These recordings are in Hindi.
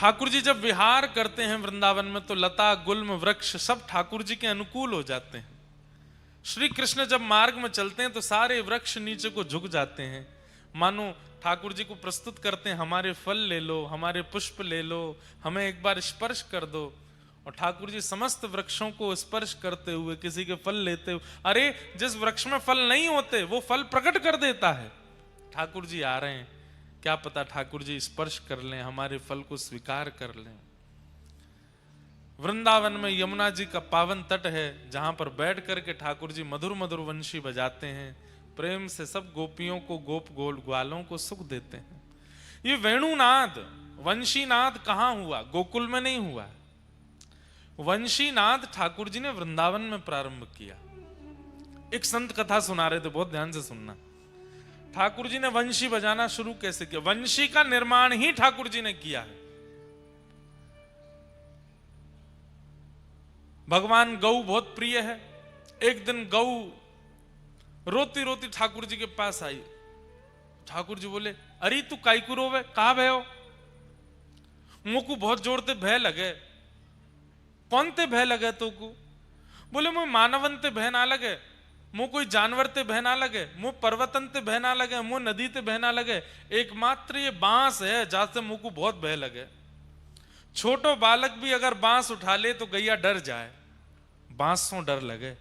ठाकुर जी जब विहार करते हैं वृंदावन में तो लता गुल्म वृक्ष सब ठाकुर जी के अनुकूल हो जाते हैं। श्री कृष्ण जब मार्ग में चलते हैं तो सारे वृक्ष नीचे को झुक जाते हैं, मानो ठाकुर जी को प्रस्तुत करते हैं हमारे फल ले लो, हमारे पुष्प ले लो, हमें एक बार स्पर्श कर दो। और ठाकुर जी समस्त वृक्षों को स्पर्श करते हुए किसी के फल लेते हुए, अरे जिस वृक्ष में फल नहीं होते वो फल प्रकट कर देता है। ठाकुर जी आ रहे हैं, क्या पता ठाकुर जी स्पर्श कर लें, हमारे फल को स्वीकार कर लें। वृंदावन में यमुना जी का पावन तट है, जहां पर बैठ करके ठाकुर जी मधुर मधुर वंशी बजाते हैं, प्रेम से सब गोपियों को गोप गोल ग्वालों को सुख देते हैं। ये वेणुनाद वंशीनाद कहां हुआ? गोकुल में नहीं हुआ। वंशीनाद ठाकुर जी ने वृंदावन में प्रारंभ किया। एक संत कथा सुना रहे थे, बहुत ध्यान से सुनना। ठाकुर जी ने वंशी बजाना शुरू कैसे किया? वंशी का निर्माण ही ठाकुर जी ने किया है। भगवान गौ बहुत प्रिय है। एक दिन गौ रोती रोती ठाकुर जी के पास आई। ठाकुर जी बोले, अरे तू काईकू रोवे, कहा भयो? मुकु बहुत जोर ते भय लगे। कौन ते भय लगे तो को? बोले मुझे मानवन ते भय ना लगे, मुझ कोई जानवर ते भय ना लगे, मुझ पर्वतन ते भय ना लगे, मुझ नदी ते भय ना लगे, एकमात्र ये बांस है जहां से मुझ को बहुत भय लगे। छोटो बालक भी अगर बांस उठा ले तो गैया डर जाए, बांस से डर लगे।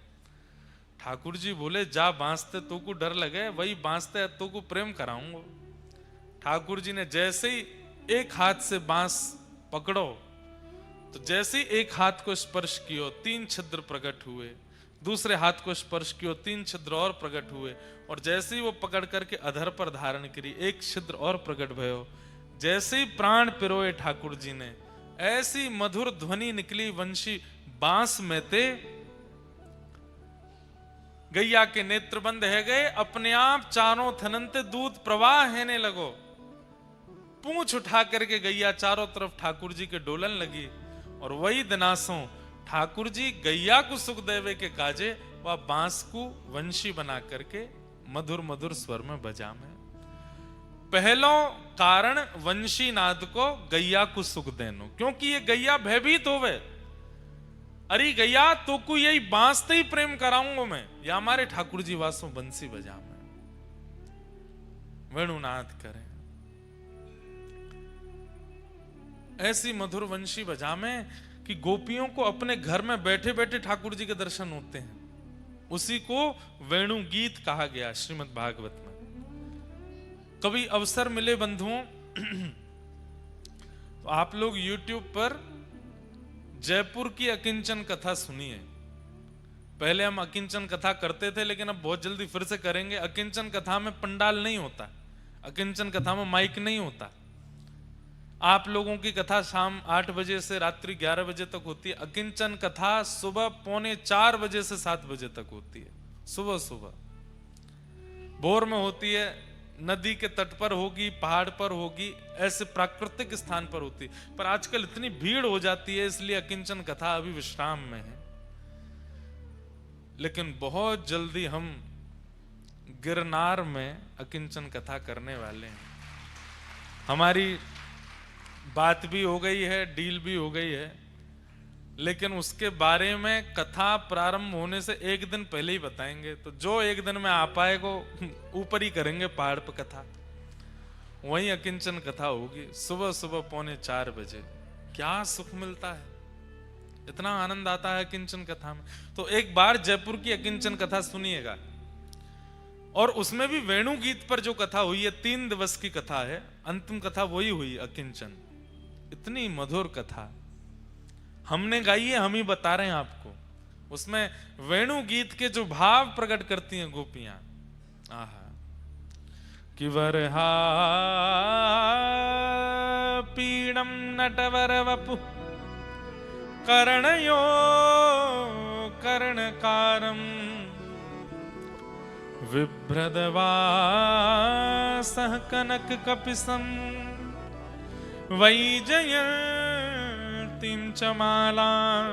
ठाकुर जी बोले, जा बांसते तो को डर लगे, वही बांसते तो को प्रेम कराऊंगा। ठाकुर जी ने जैसे ही एक हाथ से बांस पकड़ो तो जैसे ही एक हाथ को स्पर्श कियो 3 छिद्र प्रकट हुए, दूसरे हाथ को स्पर्श कियो 3 छिद्र और प्रकट हुए, और जैसे ही वो पकड़ करके अधर पर धारण करी 1 छिद्र और प्रकट भयो। जैसे ही प्राण पिरोए ठाकुर जी ने, ऐसी मधुर ध्वनि निकली वंशी बांस में ते। गैया के नेत्र बंद है गए, अपने आप चारों थनंते दूध प्रवाह हैने लगो। पूंछ उठा करके गैया चारों तरफ ठाकुर जी के डोलन लगी, और वही दिनासों ठाकुर जी गैया को सुख देवे के काजे वह बांस को वंशी बना करके मधुर मधुर स्वर में बजा में। पहलो कारण वंशी नाद को गैया को सुख देनो, क्योंकि ये गैया भयभीत होवे। अरे गैया तो को यही बांस ही प्रेम कराऊंगा मैं, या हमारे ठाकुर जी वासो बंसी बजा में वेणुनाद करें। ऐसी मधुर वंशी बजा में कि गोपियों को अपने घर में बैठे बैठे ठाकुर जी के दर्शन होते हैं। उसी को वेणु गीत कहा गया श्रीमद् भागवत में। कभी अवसर मिले बंधुओं तो आप लोग YouTube पर जयपुर की अकिंचन कथा सुनिए। पहले हम अकिंचन कथा करते थे, लेकिन अब बहुत जल्दी फिर से करेंगे। अकिंचन कथा में पंडाल नहीं होता, अकिंचन कथा में माइक नहीं होता। आप लोगों की कथा शाम 8 बजे से रात्रि 11 बजे तक होती है। अकिंचन कथा सुबह 3:45 बजे से 7 बजे तक होती है। सुबह सुबह भोर में होती है, नदी के तट पर होगी, पहाड़ पर होगी, ऐसे प्राकृतिक स्थान पर होती है। पर आजकल इतनी भीड़ हो जाती है, इसलिए अकिंचन कथा अभी विश्राम में है। लेकिन बहुत जल्दी हम गिरनार में अकिंचन कथा करने वाले हैं। हमारी बात भी हो गई है, डील भी हो गई है, लेकिन उसके बारे में कथा प्रारंभ होने से एक दिन पहले ही बताएंगे। तो जो एक दिन में आ पाएगो ऊपर ही करेंगे पहाड़ पर कथा, वही अकिंचन कथा होगी सुबह सुबह 3:45 बजे। क्या सुख मिलता है, इतना आनंद आता है अकिंचन कथा में। तो एक बार जयपुर की अकिंचन कथा सुनिएगा, और उसमें भी वेणु गीत पर जो कथा हुई है 3 दिवस की कथा है, अंतिम कथा वही हुई अकिंचन। इतनी मधुर कथा हमने गाई है, हम ही बता रहे हैं आपको। उसमें वेणु गीत के जो भाव प्रकट करती हैं गोपियां, आहा। कि वरहा पीड़म नटवर वपु कर्णयो कर्णकारम विभ्रदवा सह कनक कपिसम वैजयन्तीं च मालां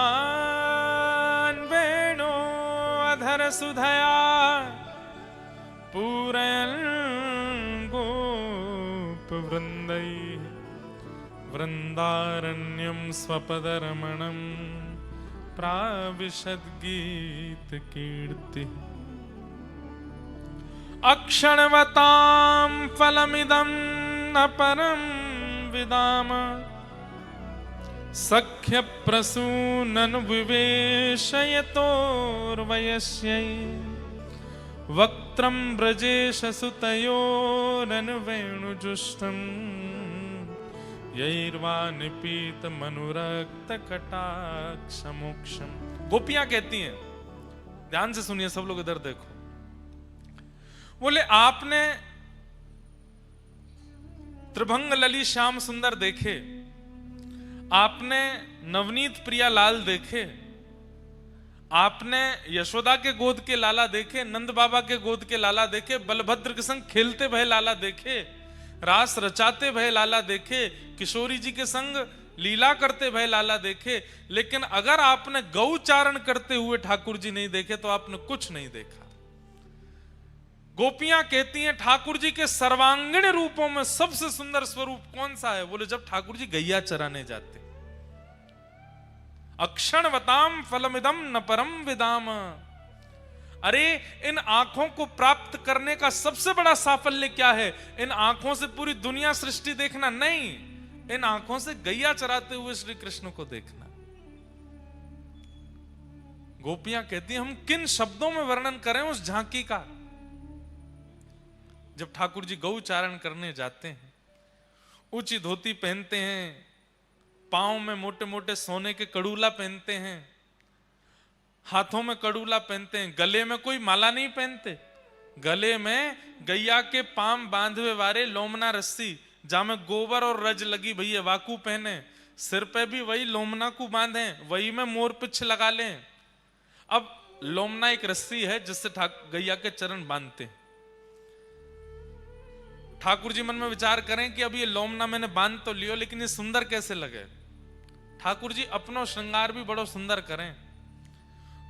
रन्ध्रान् वेणो अधर सुधया पूरयन् गोप वृंदैः वृंदारण्यं स्वपदरमणं प्राविशद्गीतकीर्तिः अक्षणवतां फलमिदं न परं विदाम सख्यप्रसूननुविवेशयतोर्वयस्यै वक्त्रं ब्रजेशसुतयोरनुवेणुजुष्टं यैर्वा निपीतमनुरक्तकटाक्षमोक्षं। गोपियां कहती हैं, ध्यान से सुनिए सब लोग, इधर देखो। बोले आपने त्रिभंग लली श्याम सुंदर देखे, आपने नवनीत प्रिया लाल देखे, आपने यशोदा के गोद के लाला देखे, नंद बाबा के गोद के लाला देखे, बलभद्र के संग खेलते भय लाला देखे, रास रचाते भय लाला देखे, किशोरी जी के संग लीला करते भय लाला देखे, लेकिन अगर आपने गौचारण करते हुए ठाकुर जी नहीं देखे तो आपने कुछ नहीं देखा। गोपियां कहती हैं ठाकुर जी के सर्वांगीण रूपों में सबसे सुंदर स्वरूप कौन सा है? बोले जब ठाकुर जी गैया चराने जाते। अक्षणवताम फलमिदम न परम विदाम। अरे इन आंखों को प्राप्त करने का सबसे बड़ा साफल्य क्या है? इन आंखों से पूरी दुनिया सृष्टि देखना नहीं, इन आंखों से गैया चराते हुए श्री कृष्ण को देखना। गोपियां कहती हैं हम किन शब्दों में वर्णन करें उस झांकी का। जब ठाकुर जी गौचारण करने जाते हैं, ऊंची धोती पहनते हैं, पांव में मोटे मोटे सोने के कड़ूला पहनते हैं, हाथों में कड़ूला पहनते हैं, गले में कोई माला नहीं पहनते, गले में गैया के पाम बांधवे वारे लोमना रस्सी, जहां में गोबर और रज लगी भैया वाकू पहने, सिर पे भी वही लोमना को बांधे, वही में मोर पिछ लगा लें। अब लोमना एक रस्सी है जिससे गैया के चरण बांधते हैं। ठाकुर जी मन में विचार करें कि अब ये लोमना मैंने बांध तो लियो, लेकिन ये सुंदर कैसे लगे। ठाकुर जी अपनो श्रृंगार भी बड़ो सुंदर करें,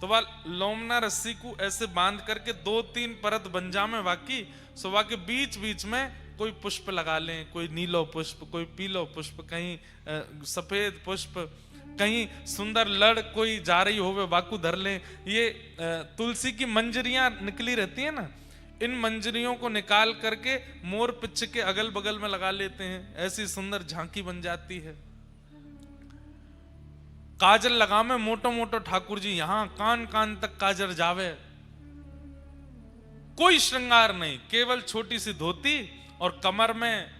तो वह लोमना रस्सी को ऐसे बांध करके 2-3 परत बन जामे वाकी, सुबह के बीच बीच में कोई पुष्प लगा लें, कोई नीलो पुष्प, कोई पीलो पुष्प, कहीं सफेद पुष्प, कहीं सुंदर लड़ कोई जा रही होवे वाकू धर लें। ये तुलसी की मंजरियां निकली रहती है ना, इन मंजरियों को निकाल करके मोर पिच्छ के अगल बगल में लगा लेते हैं, ऐसी सुंदर झांकी बन जाती है। काजल लगा में मोटो मोटो ठाकुर जी यहां कान कान तक काजल जावे, कोई श्रृंगार नहीं, केवल छोटी सी धोती और कमर में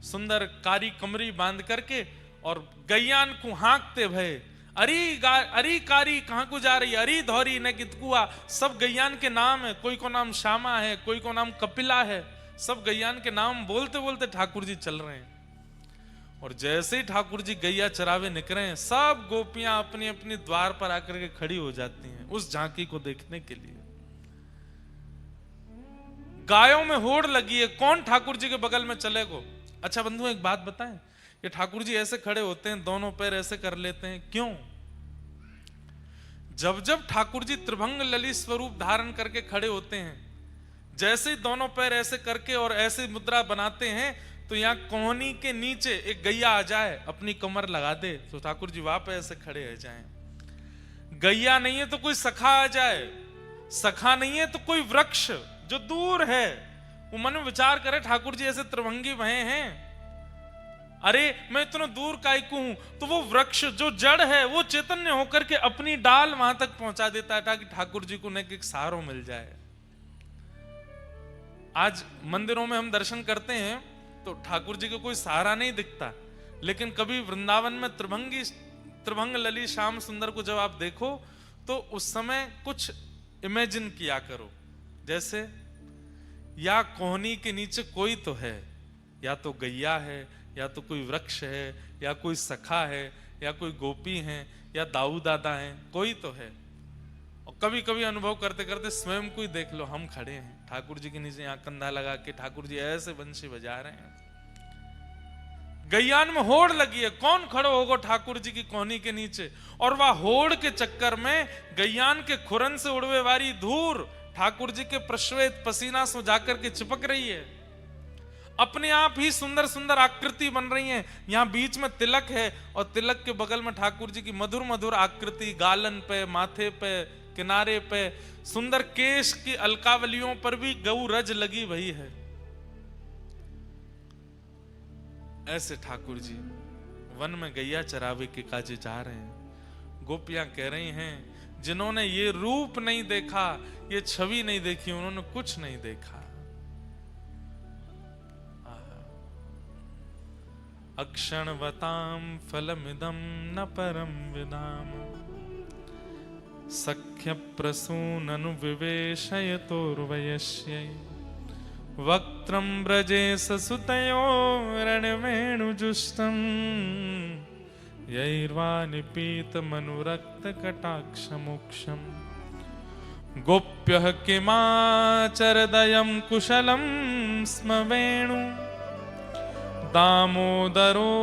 सुंदर कारी कमरी बांध करके, और गैयान को हाँकते भय अरी कारी कहां को जा रही, अरी धौरी न कितकुआ, सब गैयान के नाम है। कोई को नाम श्यामा है, कोई को नाम कपिला है, सब गैयान के नाम बोलते बोलते ठाकुर जी चल रहे हैं। और जैसे ही ठाकुर जी गैया चरावे निकले हैं, सब गोपियां अपनी अपनी द्वार पर आकर के खड़ी हो जाती हैं उस झांकी को देखने के लिए। गायों में होड़ लगी है, कौन ठाकुर जी के बगल में चलेगो। अच्छा बंधु एक बात बताएं, ये ठाकुर जी ऐसे खड़े होते हैं, दोनों पैर ऐसे कर लेते हैं, क्यों? जब जब ठाकुर जी त्रिभंग ललित स्वरूप धारण करके खड़े होते हैं, जैसे ही दोनों पैर ऐसे करके और ऐसे मुद्रा बनाते हैं, तो यहां कोहनी के नीचे एक गैया आ जाए, अपनी कमर लगा दे, तो ठाकुर जी वहां पे ऐसे खड़े रह जाएं। गैया नहीं है तो कोई सखा आ जाए, सखा नहीं है तो कोई वृक्ष जो दूर है, वो मन में विचार करे ठाकुर जी ऐसे त्रिभंगी भये हैं, अरे मैं इतना दूर काय को हूं, तो वो वृक्ष जो जड़ है वो चैतन्य होकर के अपनी डाल वहां तक पहुंचा देता है, ताकि ठाकुर जी को एक सहारो मिल जाए। आज मंदिरों में हम दर्शन करते हैं तो ठाकुर जी को कोई सहारा नहीं दिखता, लेकिन कभी वृंदावन में त्रिभंग ललित श्याम सुंदर को जब आप देखो तो उस समय कुछ इमेजिन किया करो, जैसे या कोहनी के नीचे कोई तो है, या तो गैया है, या तो कोई वृक्ष है, या कोई सखा है, या कोई गोपी है, या दाऊ दादा है, कोई तो है। और कभी कभी अनुभव करते करते स्वयं को ही देख लो, हम खड़े हैं ठाकुर जी के नीचे, यहाँ कंधा लगा के ठाकुर जी ऐसे बंशी बजा रहे हैं। गैयान में होड़ लगी है, कौन खड़ो होगा ठाकुर जी की कोहनी के नीचे, और वह होड़ के चक्कर में गैयान के खुरन से उड़वे वाली धूर ठाकुर जी के प्रश्वेत पसीना से जाकर के चिपक रही है। अपने आप ही सुंदर सुंदर आकृति बन रही हैं। यहाँ बीच में तिलक है और तिलक के बगल में ठाकुर जी की मधुर मधुर आकृति, गालन पे, माथे पे, किनारे पे, सुंदर केश की अलकावलियों पर भी गौ रज लगी वही है। ऐसे ठाकुर जी वन में गैया चरावे के काजे जा रहे हैं। गोपियां कह रही हैं, जिन्होंने ये रूप नहीं देखा, ये छवि नहीं देखी, उन्होंने कुछ नहीं देखा। अक्षणवतां फलमिदं न परम विदाम सख्य प्रसूननु विवेशयतोर्वयस्यै वक्त्रं ब्रजे ससुतयो रणवेणुजुष्टं यैर्वा निपीतमनुरक्तकटाक्षमोक्षम् गोप्यः किमाचरदयं कुशलं स्म वेणु दामोदरो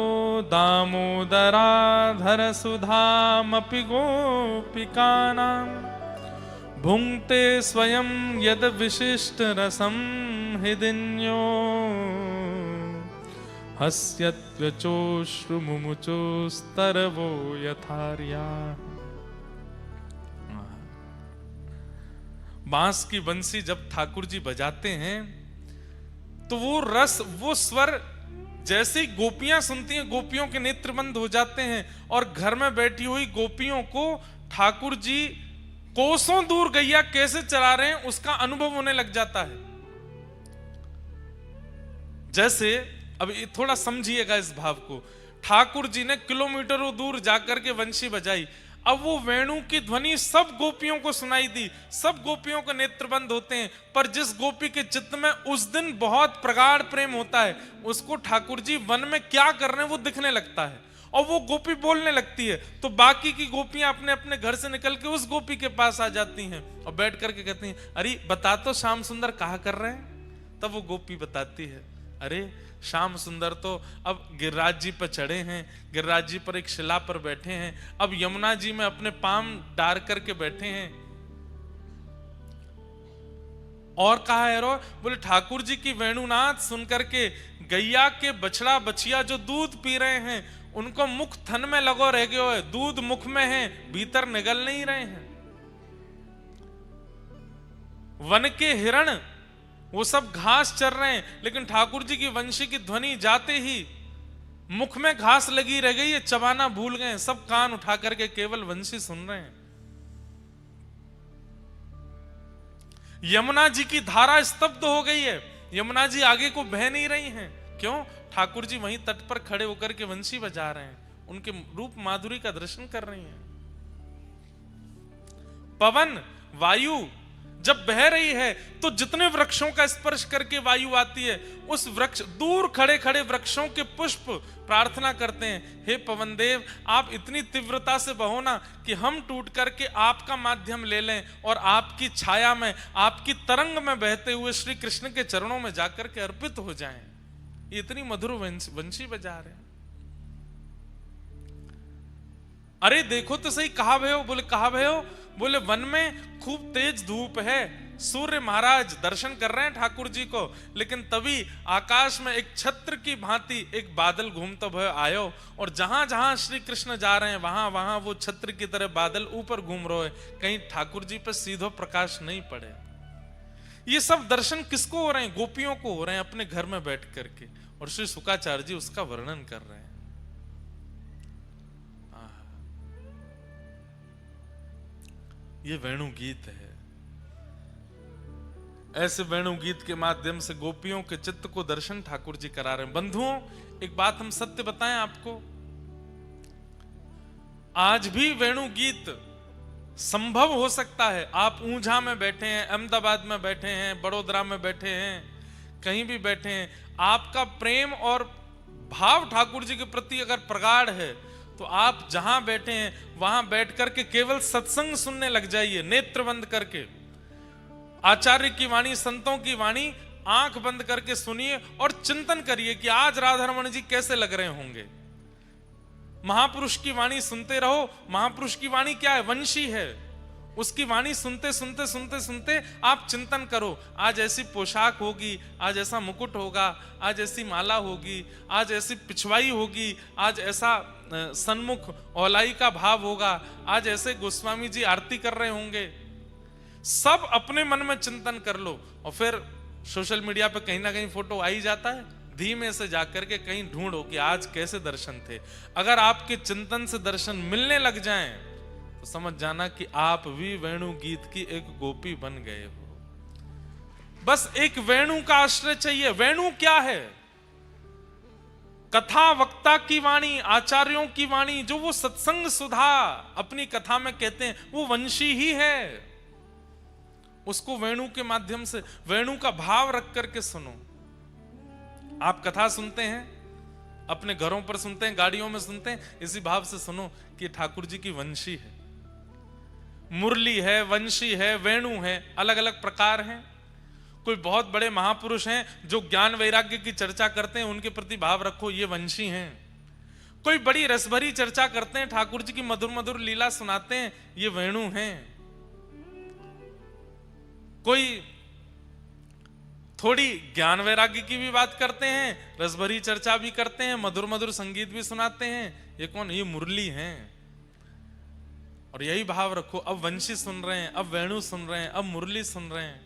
दामोदराधर सुधामपि गोपिकानां भुङ्क्ते स्वयं यद विशिष्ट रसं हृदिन्यो हस्यत्व्यचोश्रुमुमुचोस्तरवो यथार्या। बांस की बंसी जब ठाकुर जी बजाते हैं तो वो रस, वो स्वर जैसे ही गोपियां सुनती हैं, गोपियों के नेत्र बंद हो जाते हैं और घर में बैठी हुई गोपियों को ठाकुर जी कोसों दूर गैया कैसे चला रहे हैं उसका अनुभव होने लग जाता है। जैसे अब थोड़ा समझिएगा इस भाव को। ठाकुर जी ने किलोमीटरों दूर जाकर के वंशी बजाई, अब वो वेणु की ध्वनि सब गोपियों को सुनाई दी, सब गोपियों के नेत्र बंद होते हैं, पर जिस गोपी के चित्त में उस दिन बहुत प्रगाढ़ प्रेम होता है, उसको ठाकुर जी वन में क्या कर रहे हैं वो दिखने लगता है और वो गोपी बोलने लगती है। तो बाकी की गोपियां अपने अपने घर से निकल के उस गोपी के पास आ जाती हैं और बैठ करके कहती हैं, अरे बता तो श्याम सुंदर कहा कर रहे हैं। तब वो गोपी बताती है, अरे श्याम सुंदर तो अब गिरिराज जी पर चढ़े हैं, गिरिराज जी पर एक शिला पर बैठे हैं, अब यमुना जी में अपने पांव डार करके बैठे हैं। और कहा है रो, बोले ठाकुर जी की वेणुनाथ सुन करके गैया के बछड़ा बछिया जो दूध पी रहे हैं उनको मुख थन में लगो रह गए हो, दूध मुख में है, भीतर निगल नहीं रहे हैं। वन के हिरण वो सब घास चर रहे हैं, लेकिन ठाकुर जी की वंशी की ध्वनि जाते ही मुख में घास लगी रह गई है, चबाना भूल गए, सब कान उठा करके केवल वंशी सुन रहे हैं। यमुना जी की धारा स्तब्ध हो गई है, यमुना जी आगे को बह नहीं रही हैं। क्यों? ठाकुर जी वहीं तट पर खड़े होकर के वंशी बजा रहे हैं, उनके रूप माधुरी का दर्शन कर रही हैं। पवन वायु जब बह रही है तो जितने वृक्षों का स्पर्श करके वायु आती है, उस वृक्ष दूर खड़े खड़े वृक्षों के पुष्प प्रार्थना करते हैं, हे पवन देव आप इतनी तीव्रता से बहो ना कि हम टूट करके आपका माध्यम ले लें और आपकी छाया में, आपकी तरंग में बहते हुए श्री कृष्ण के चरणों में जाकर के अर्पित हो जाएं। ये इतनी मधुर वंशी बजा रहे हैं। अरे देखो तो सही, कहा भयो? बोले कहा भयो? बोले वन में खूब तेज धूप है, सूर्य महाराज दर्शन कर रहे हैं ठाकुर जी को, लेकिन तभी आकाश में एक छत्र की भांति एक बादल घूमता भय आयो और जहां जहां श्री कृष्ण जा रहे हैं वहां वहां वो छत्र की तरह बादल ऊपर घूम रहे हैं, कहीं ठाकुर जी पर सीधो प्रकाश नहीं पड़े। ये सब दर्शन किसको हो रहे हैं? गोपियों को हो रहे हैं अपने घर में बैठ करके, और श्री शुकाचार्य जी उसका वर्णन कर रहे हैं। ये वेणु गीत है। ऐसे वेणु गीत के माध्यम से गोपियों के चित्त को दर्शन ठाकुर जी करा रहे हैं। बंधुओं, एक बात हम सत्य बताएं आपको, आज भी वेणु गीत संभव हो सकता है। आप ऊंझा में बैठे हैं, अहमदाबाद में बैठे हैं, बड़ोदरा में बैठे हैं, कहीं भी बैठे हैं, आपका प्रेम और भाव ठाकुर जी के प्रति अगर प्रगाढ़ है तो आप जहां बैठे हैं वहां बैठ करके केवल सत्संग सुनने लग जाइए, नेत्र बंद करके। आचार्य की वाणी, संतों की वाणी आंख बंद करके सुनिए और चिंतन करिए कि आज राधा रमण जी कैसे लग रहे होंगे। महापुरुष की वाणी सुनते रहो। महापुरुष की वाणी क्या है? वंशी है। उसकी वाणी सुनते सुनते सुनते सुनते आप चिंतन करो, आज ऐसी पोशाक होगी, आज ऐसा मुकुट होगा, आज ऐसी माला होगी, आज ऐसी पिछवाई होगी, आज ऐसा सन्मुख औलाई का भाव होगा, आज ऐसे गोस्वामी जी आरती कर रहे होंगे। सब अपने मन में चिंतन कर लो, और फिर सोशल मीडिया पे कहीं ना कहीं फोटो आ ही जाता है, धीमे से जाकर के कहीं ढूंढो कि आज कैसे दर्शन थे। अगर आपके चिंतन से दर्शन मिलने लग जाएं तो समझ जाना कि आप भी वेणु गीत की एक गोपी बन गए हो। बस एक वेणु का आश्रय चाहिए। वेणु क्या है? कथा वक्ता की वाणी, आचार्यों की वाणी, जो वो सत्संग सुधा अपनी कथा में कहते हैं, वो वंशी ही है। उसको वेणु के माध्यम से, वेणु का भाव रख करके सुनो। आप कथा सुनते हैं, अपने घरों पर सुनते हैं, गाड़ियों में सुनते हैं, इसी भाव से सुनो कि ठाकुर जी की वंशी है, मुरली है, वंशी है, वेणु है, अलग अलग प्रकार हैं। कोई बहुत बड़े महापुरुष हैं जो ज्ञान वैराग्य की चर्चा करते हैं, उनके प्रति भाव रखो, ये वंशी हैं। कोई बड़ी रसभरी चर्चा करते हैं, ठाकुर जी की मधुर मधुर लीला सुनाते हैं, ये वेणु हैं। कोई थोड़ी ज्ञान वैराग्य की भी बात करते हैं, रसभरी चर्चा भी करते हैं, मधुर मधुर संगीत भी सुनाते हैं, ये कौन? ये मुरली हैं। और यही भाव रखो, अब वंशी सुन रहे हैं, अब वेणु सुन रहे हैं, अब मुरली सुन रहे हैं।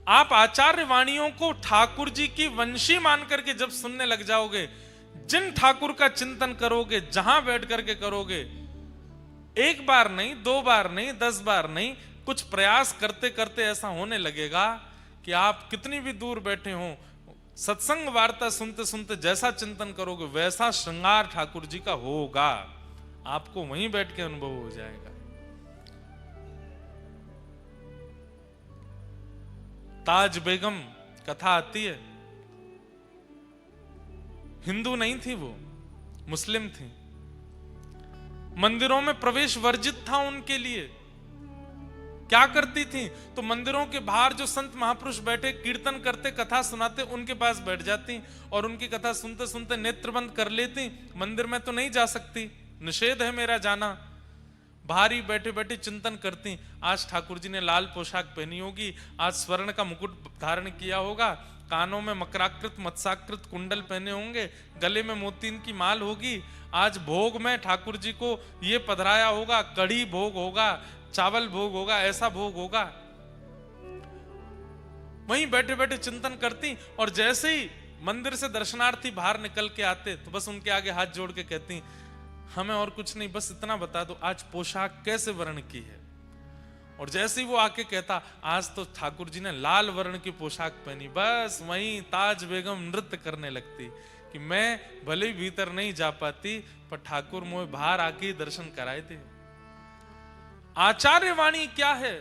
आप आचार्य वाणियों को ठाकुर जी की वंशी मान करके जब सुनने लग जाओगे, जिन ठाकुर का चिंतन करोगे, जहां बैठ करके करोगे, एक बार नहीं, 2 बार नहीं, 10 बार नहीं, कुछ प्रयास करते करते ऐसा होने लगेगा कि आप कितनी भी दूर बैठे हो, सत्संग वार्ता सुनते सुनते जैसा चिंतन करोगे वैसा श्रृंगार ठाकुर जी का होगा, आपको वहीं बैठ के अनुभव हो जाएगा। ताज बेगम कथा आती है, हिंदू नहीं थी वो, मुस्लिम थी। मंदिरों में प्रवेश वर्जित था उनके लिए। क्या करती थी? तो मंदिरों के बाहर जो संत महापुरुष बैठे कीर्तन करते, कथा सुनाते, उनके पास बैठ जाती और उनकी कथा सुनते सुनते नेत्र बंद कर लेती। मंदिर में तो नहीं जा सकती, निषेध है मेरा जाना। बाहर ही बैठे बैठे चिंतन करती, आज ठाकुर जी ने लाल पोशाक पहनी होगी, आज स्वर्ण का मुकुट धारण किया होगा, कानों में मकराकृत मत्स्याकृत कुंडल पहने होंगे, गले में मोतीन की माल होगी, आज भोग में ठाकुर जी को ये पधराया होगा, कढ़ी भोग होगा, चावल भोग होगा, ऐसा भोग होगा। वहीं बैठे बैठे चिंतन करती, और जैसे ही मंदिर से दर्शनार्थी बाहर निकल के आते तो बस उनके आगे हाथ जोड़ के कहती, हमें और कुछ नहीं, बस इतना बता दो आज पोशाक कैसे वर्ण की है। और जैसे ही वो आके कहता, आज तो ठाकुर जी ने लाल वर्ण की पोशाक पहनी, बस वहीं ताज बेगम नृत्य करने लगती कि मैं भले भीतर नहीं जा पाती, पर ठाकुर मुझे बाहर आके दर्शन कराए थे। आचार्य वाणी क्या है?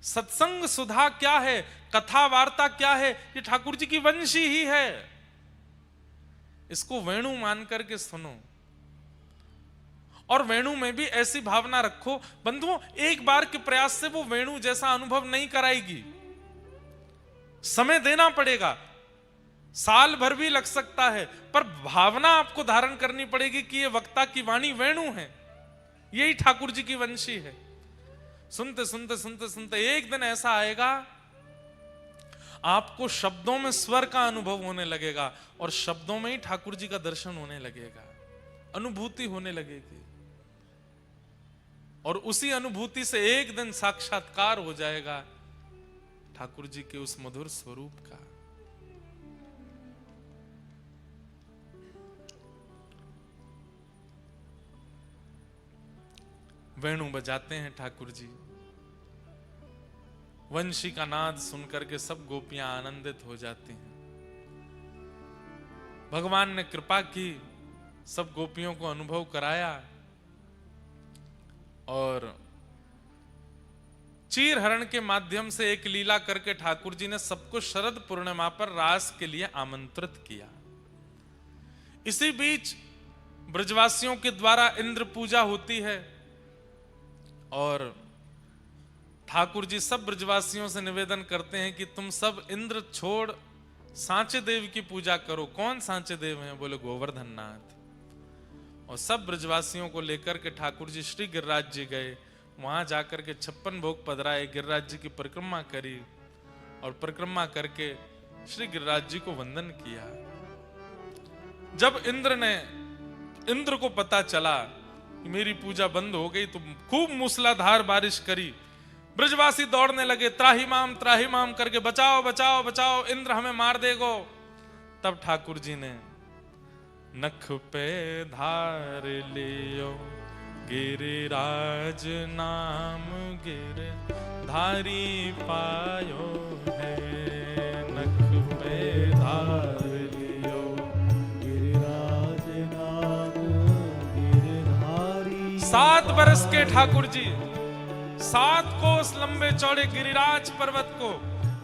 सत्संग सुधा क्या है? कथा वार्ता क्या है? ये ठाकुर जी की वंशी ही है। इसको वेणु मान करके सुनो, और वेणु में भी ऐसी भावना रखो। बंधुओं, एक बार के प्रयास से वो वेणु जैसा अनुभव नहीं कराएगी, समय देना पड़ेगा, साल भर भी लग सकता है, पर भावना आपको धारण करनी पड़ेगी कि ये वक्ता की वाणी वेणु है, यही ठाकुर जी की वंशी है। सुनते सुनते सुनते सुनते एक दिन ऐसा आएगा, आपको शब्दों में स्वर का अनुभव होने लगेगा, और शब्दों में ही ठाकुर जी का दर्शन होने लगेगा, अनुभूति होने लगेगी, और उसी अनुभूति से एक दिन साक्षात्कार हो जाएगा ठाकुर जी के उस मधुर स्वरूप का। वेणु बजाते हैं ठाकुर जी, वंशी का नाद सुनकर के सब गोपियां आनंदित हो जाती हैं। भगवान ने कृपा की, सब गोपियों को अनुभव कराया, और चीर हरण के माध्यम से एक लीला करके ठाकुर जी ने सबको शरद पूर्णिमा पर रास के लिए आमंत्रित किया। इसी बीच ब्रजवासियों के द्वारा इंद्र पूजा होती है, और ठाकुर जी सब ब्रजवासियों से निवेदन करते हैं कि तुम सब इंद्र छोड़ सांचे देव की पूजा करो। कौन सांचे देव हैं? बोले गोवर्धन नाथ। और सब ब्रजवासियों को लेकर के ठाकुर जी श्री गिरिराज जी गए, वहां जाकर के 56 भोग पधराए, गिरिराज जी की परिक्रमा करी और परिक्रमा करके श्री गिरिराज जी को वंदन किया। जब इंद्र को पता चला कि मेरी पूजा बंद हो गई, तो खूब मूसलाधार बारिश करी। ब्रजवासी दौड़ने लगे, त्राही माम करके, बचाओ बचाओ बचाओ, इंद्र हमें मार देगो। तब ठाकुर जी ने नख पे धार लियो गिरिराज नाम, गिरधारी पायो है। नख पे धार लियो गिरिराज नाम, गिरधारी। 7 बरस के ठाकुर जी 7 कोस लंबे चौड़े गिरिराज पर्वत को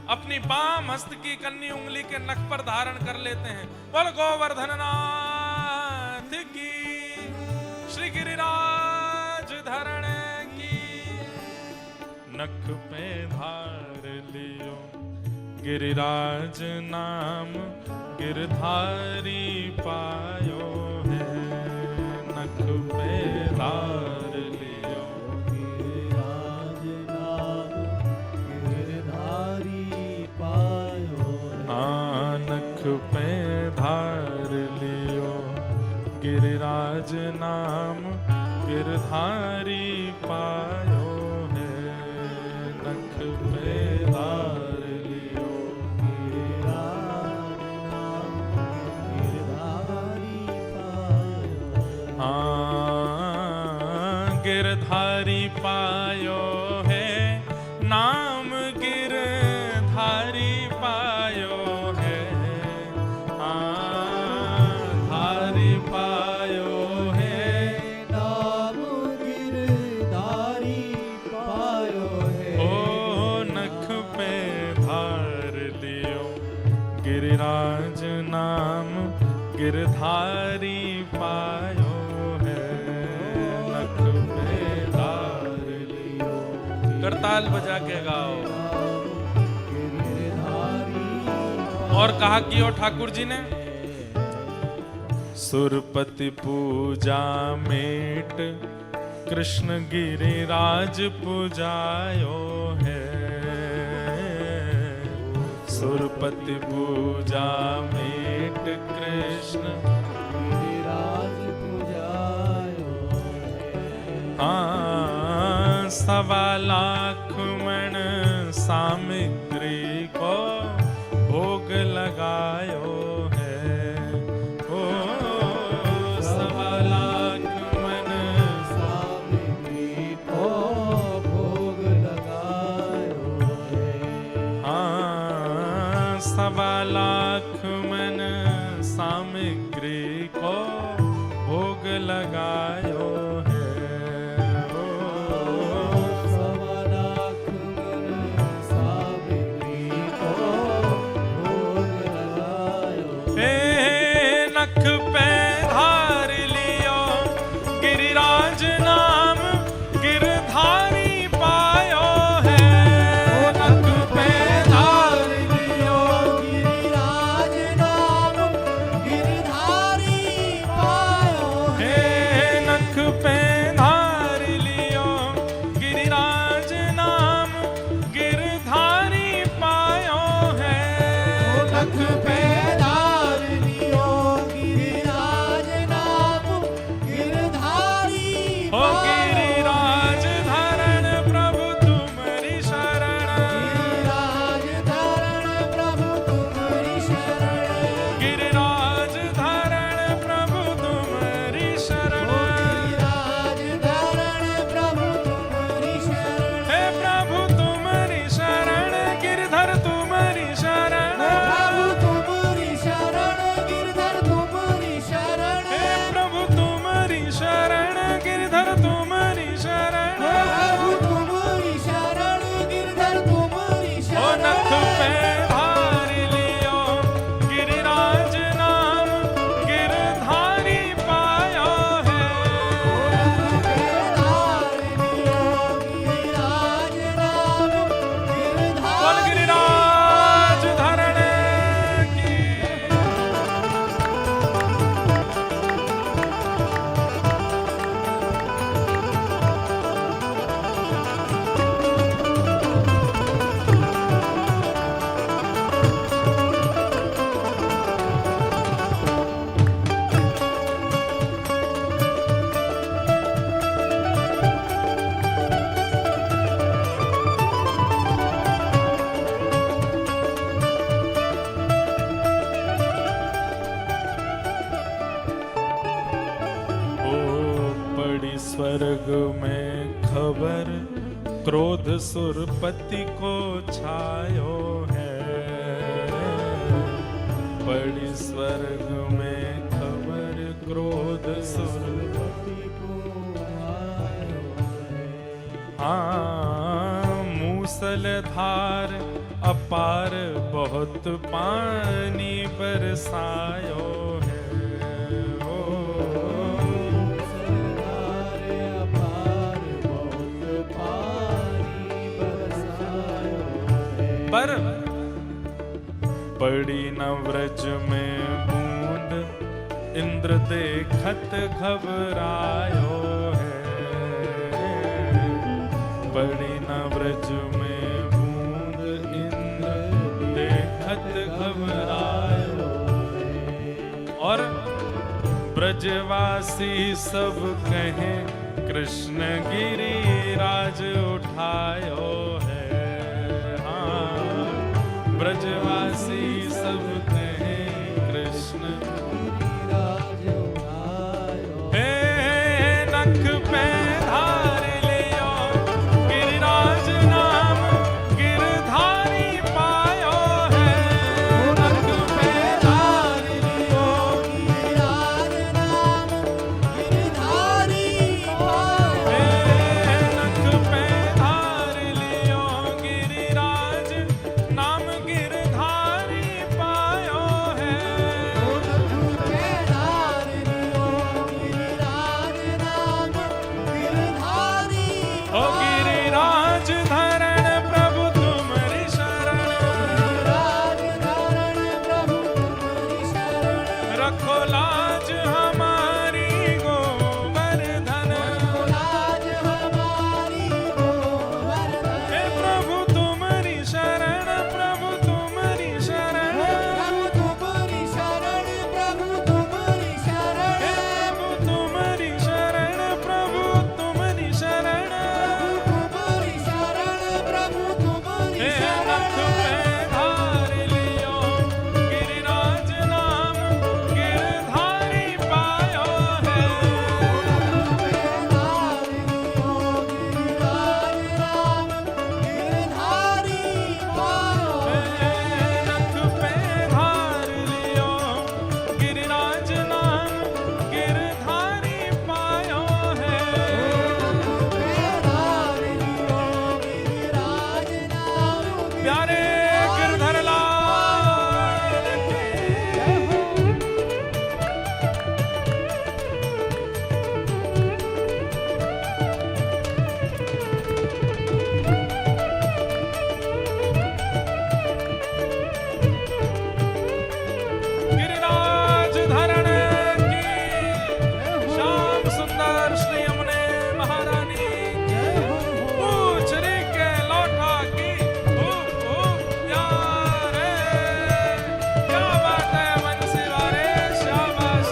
अपनी बाम हस्त की कन्नी उंगली के नख पर धारण कर लेते हैं। बोल गोवर्धन नाथ की, श्री गिरिराज धरण की। नख पे धार लियो गिरिराज नाम, गिरधारी पायो है। नख पे धार लियो गिरिराज नाम, गिरधारी पायो है। नख पे धार लियो गिरिराज नाम, गिरधारी पायो है। नख पे धार लियो गिरिराज नाम, गिरधारी पायो। गिरधारी पायो है नाम, गिरधारी पायो है। धारी पायो है नाम, गिरधारी पायो है। ओ नख पे धार लियो गिरिराज नाम, गिरधारी पायो है। नख पे धार लियो। करताल बजा के गाओ। और कहा कियो ठाकुर जी ने, सुरपति पूजा मेट, कृष्ण गिरिराज पूजायो है। सुरपति पूजा मेट, कृष्ण गिरिराज पूजायो है। 1.25 लाख मण सामग्री को भोग लगायो है। ओ 1.25 लाख मन सामग्री को भोग लगायो है। 1.25 लाख मन सामग्री को भोग लगायो है। नख पे धार लियो गिरिराज नाम, गिरधारी पायो है। नख पे धार लियो गिरिराज नाम, गिरधारी पायो है। नख पे धार लियो गिरिराज नाम, गिरधारी पायो है। नख पे धार लियो गिरिराज स्वर्ग में खबर क्रोध सुरपति को छायो है। पड़ी स्वर्ग में खबर क्रोध सुरपति को आयो है। हाँ, मूसलधार अपार बहुत पानी बरसायो है। पर पड़ी न व्रज में बूंद इंद्र देखत घबरायो है। पड़ी न व्रज में बूंद इंद्र देखत घबरायो है। और ब्रजवासी सब कहें कृष्ण गिरिराज उठायो है। ब्रजवासी सब कहें कृष्ण गिरिराज उठायो। हे नख पे धार लियो गिरिराज नाम गिरधारी पायो है। नख पे धार लियो गिरिराज नाम गिरधारी पायो। हे नख पे धार लियो गिरिराज नाम गिरधारी पायो है। ओ गिरिराज धरण प्रभु तुम्हारी शरण। रखो लाज हमारी गोवर्धन। हे प्रभु तुम्हारी शरण, प्रभु तुम्हारी शरण। प्रभु तुम्हारी शरण, प्रभु तुम्हारी शरण। हे नख पे धार लियो गिरिराज नाम गिरधारी पायो है। नख पे धार लियो गिरिराज नाम गिरधारी पायो है। प्यारे गिरधर लाल की। गिरिराज धरण की। श्याम सुंदर श्री यमुने महारानी पूछ री के लौटा की। यारे क्या बात है बंसी वाले, शाबाश।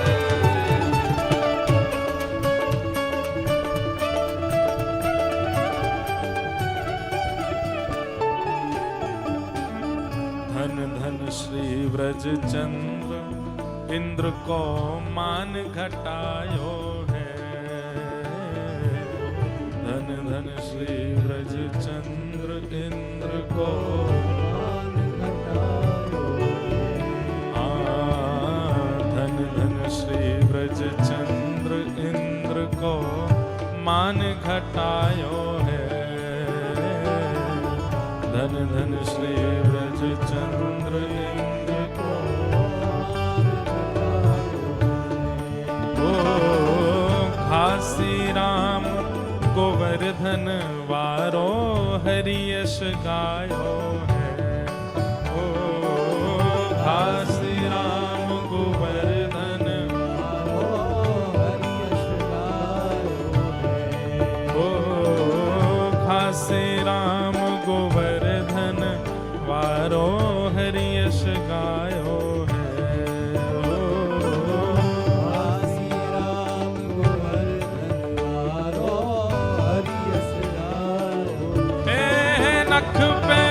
धन धन श्री व्रज चंद्र इंद्र को मान घटायो है। धन धन श्री व्रज चंद्र इंद्र को मान घटायो है। धन धन श्री व्रज चंद्र इंद्र को मान घटायो है। धन धन श्री व्रज चंद्र इंद्र को घासी राम गोवर्धन वारो हरि यश गायो है। ओ घासी राम गोवर्धन हरि यश गायो है। ओ घासी राम गोवर्धन वारो हरि यश गायो है। नख पे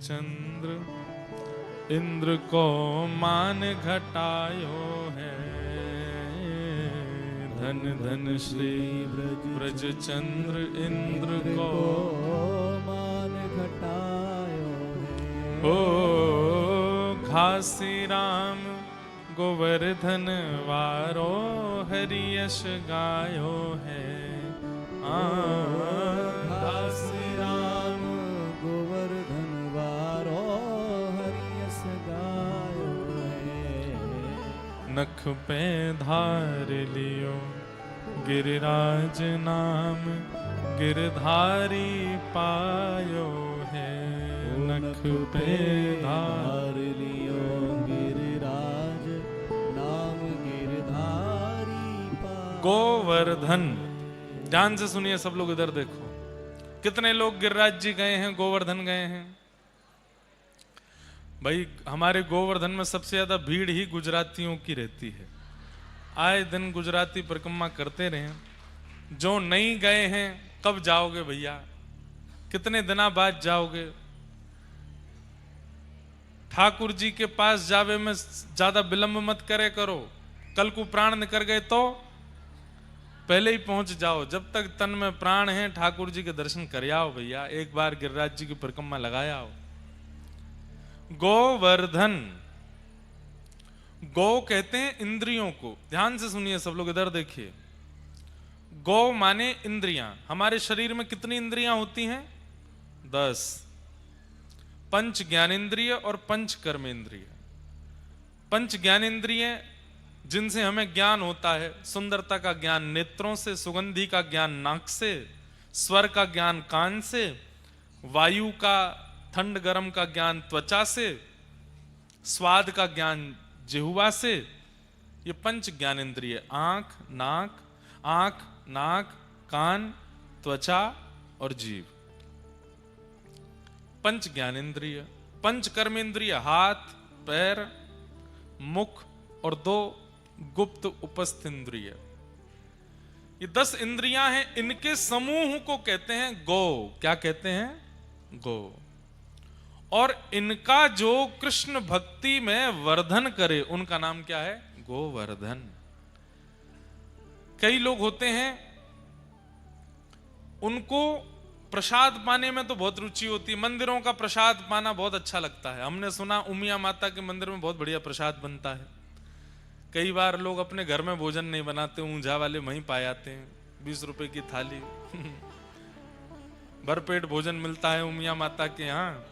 चंद्र इंद्र को मान घटायो है। धन धन श्री ब्रज चंद्र इंद्र को मान घटायो है। ओ घासी राम गोवर्धन वारो हरि यश गायो है। घासी राम गोवर्धन वारो हरि यश गायो है। नख पे धार लियो गिरिराज नाम गिरधारी पायो है। नख पे धार लियो गिरिराज नाम गिरधारी पायो। गोवर्धन, ध्यान से सुनिए सब लोग, इधर देखो। कितने लोग गिरिराज जी गए हैं, गोवर्धन गए हैं? भाई हमारे गोवर्धन में सबसे ज्यादा भीड़ ही गुजरातियों की रहती है। आए दिन गुजराती परिक्रमा करते रहे। जो नहीं गए हैं कब जाओगे भैया? कितने दिना बाद जाओगे? ठाकुर जी के पास जावे में ज्यादा विलंब मत करे करो। कल को प्राण निकल गए तो पहले ही पहुंच जाओ। जब तक तन में प्राण है ठाकुर जी के दर्शन कर आओ भैया। एक बार गिरिराज जी की परिक्रमा लगाया आओ। गोवर्धन, गौ कहते हैं इंद्रियों को। ध्यान से सुनिए सब लोग, इधर देखिए। गौ माने इंद्रियां। हमारे शरीर में कितनी इंद्रियां होती हैं? 10। पंच ज्ञानेंद्रिय और पंच कर्मेंद्रिय। पंच ज्ञानेंद्रिय जिनसे हमें ज्ञान होता है। सुंदरता का ज्ञान नेत्रों से, सुगंधी का ज्ञान नाक से, स्वर का ज्ञान कान से, वायु का ठंड गर्म का ज्ञान त्वचा से, स्वाद का ज्ञान जिह्वा से। ये पंच ज्ञानेंद्रिय आंख नाक कान त्वचा और जीव, पंच ज्ञानेंद्रिय। पंच कर्मेंद्रिय हाथ पैर मुख और 2 गुप्त उपस्थ इंद्रिय। ये 10 इंद्रियां हैं। इनके समूह को कहते हैं गौ। क्या कहते हैं? गौ। और इनका जो कृष्ण भक्ति में वर्धन करे उनका नाम क्या है? गोवर्धन। कई लोग होते हैं उनको प्रसाद पाने में तो बहुत रुचि होती है। मंदिरों का प्रसाद पाना बहुत अच्छा लगता है। हमने सुना उमिया माता के मंदिर में बहुत बढ़िया प्रसाद बनता है। कई बार लोग अपने घर में भोजन नहीं बनाते, ऊंझा वाले वहीं पाए आते हैं। 20 रुपए की थाली भरपेट भोजन मिलता है उमिया माता के यहाँ।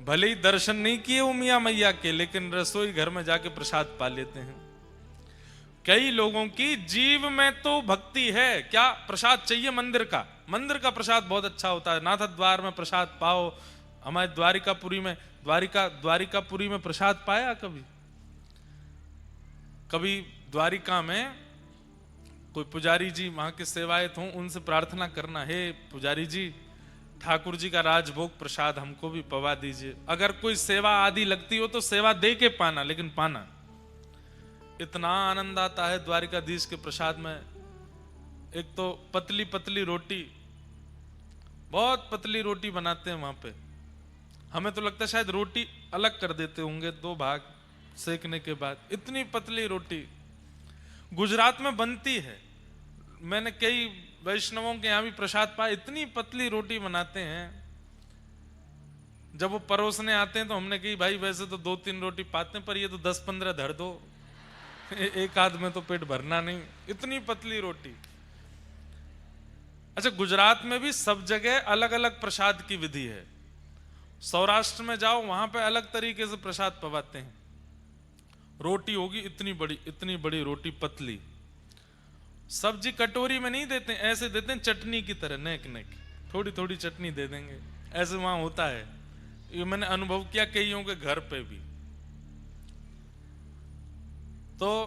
भले ही दर्शन नहीं किए उमिया मैया के, लेकिन रसोई घर में जाके प्रसाद पा लेते हैं। कई लोगों की जीव में तो भक्ति है, क्या प्रसाद चाहिए मंदिर का। मंदिर का प्रसाद बहुत अच्छा होता है। नाथ द्वार में प्रसाद पाओ। हमारे द्वारिकापुरी में प्रसाद पाया कभी? कभी द्वारिका में कोई पुजारी जी वहां के सेवायत हों, उनसे प्रार्थना करना, हे पुजारी जी ठाकुर जी का राजभोग प्रसाद हमको भी पवा दीजिए। अगर कोई सेवा आदि लगती हो तो सेवा दे के पाना, लेकिन पाना। इतना आनंद आता है द्वारिकाधीश के प्रसाद में। एक तो पतली पतली रोटी, बहुत पतली रोटी बनाते हैं वहां पे। हमें तो लगता है शायद रोटी अलग कर देते होंगे 2 भाग सेकने के बाद। इतनी पतली रोटी गुजरात में बनती है। मैंने कई वैष्णवों के यहाँ भी प्रसाद पाया। इतनी पतली रोटी बनाते हैं। जब वो परोसने आते हैं तो हमने कही भाई वैसे तो 2-3 रोटी पाते हैं, पर ये तो 10-15 धर दो, एक आध में तो पेट भरना नहीं। इतनी पतली रोटी। अच्छा, गुजरात में भी सब जगह अलग अलग प्रसाद की विधि है। सौराष्ट्र में जाओ वहां पे अलग तरीके से प्रसाद पवाते हैं। रोटी होगी इतनी बड़ी रोटी पतली। सब्जी कटोरी में नहीं देते, ऐसे देते हैं चटनी की तरह, नेक नेक थोड़ी थोड़ी चटनी दे देंगे। ऐसे वहां होता है। ये मैंने अनुभव किया कईयों के घर पे भी। तो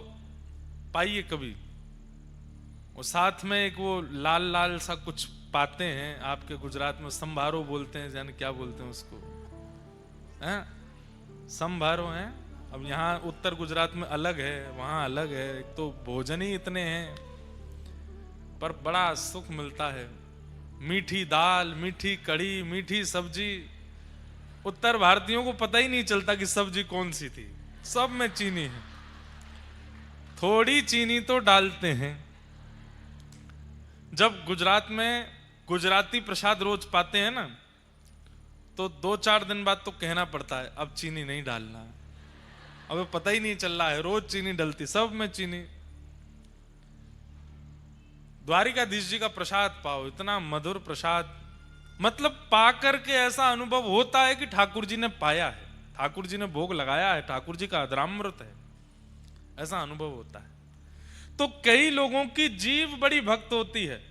पाइए कभी। वो साथ में एक वो लाल लाल सा कुछ पाते हैं। आपके गुजरात में संभारो बोलते हैं, जाने क्या बोलते हैं उसको, हैं? संभारो हैं। अब यहाँ उत्तर गुजरात में अलग है, वहां अलग है। एक तो भोजन ही इतने हैं, पर बड़ा सुख मिलता है। मीठी दाल, मीठी कढ़ी, मीठी सब्जी, उत्तर भारतीयों को पता ही नहीं चलता कि सब्जी कौन सी थी, सब में चीनी है। थोड़ी चीनी तो डालते हैं। जब गुजरात में गुजराती प्रसाद रोज पाते हैं ना, तो 2-4 दिन बाद तो कहना पड़ता है अब चीनी नहीं डालना है। अब पता ही नहीं चल रहा है, रोज चीनी डलती, सब में चीनी। द्वारिकाधीश जी का प्रसाद पाओ, इतना मधुर प्रसाद, मतलब पा करके ऐसा अनुभव होता है कि ठाकुर जी ने पाया है, ठाकुर जी ने भोग लगाया है, ठाकुर जी का अधरामृत है, ऐसा अनुभव होता है। तो कई लोगों की जीव बड़ी भक्त होती है,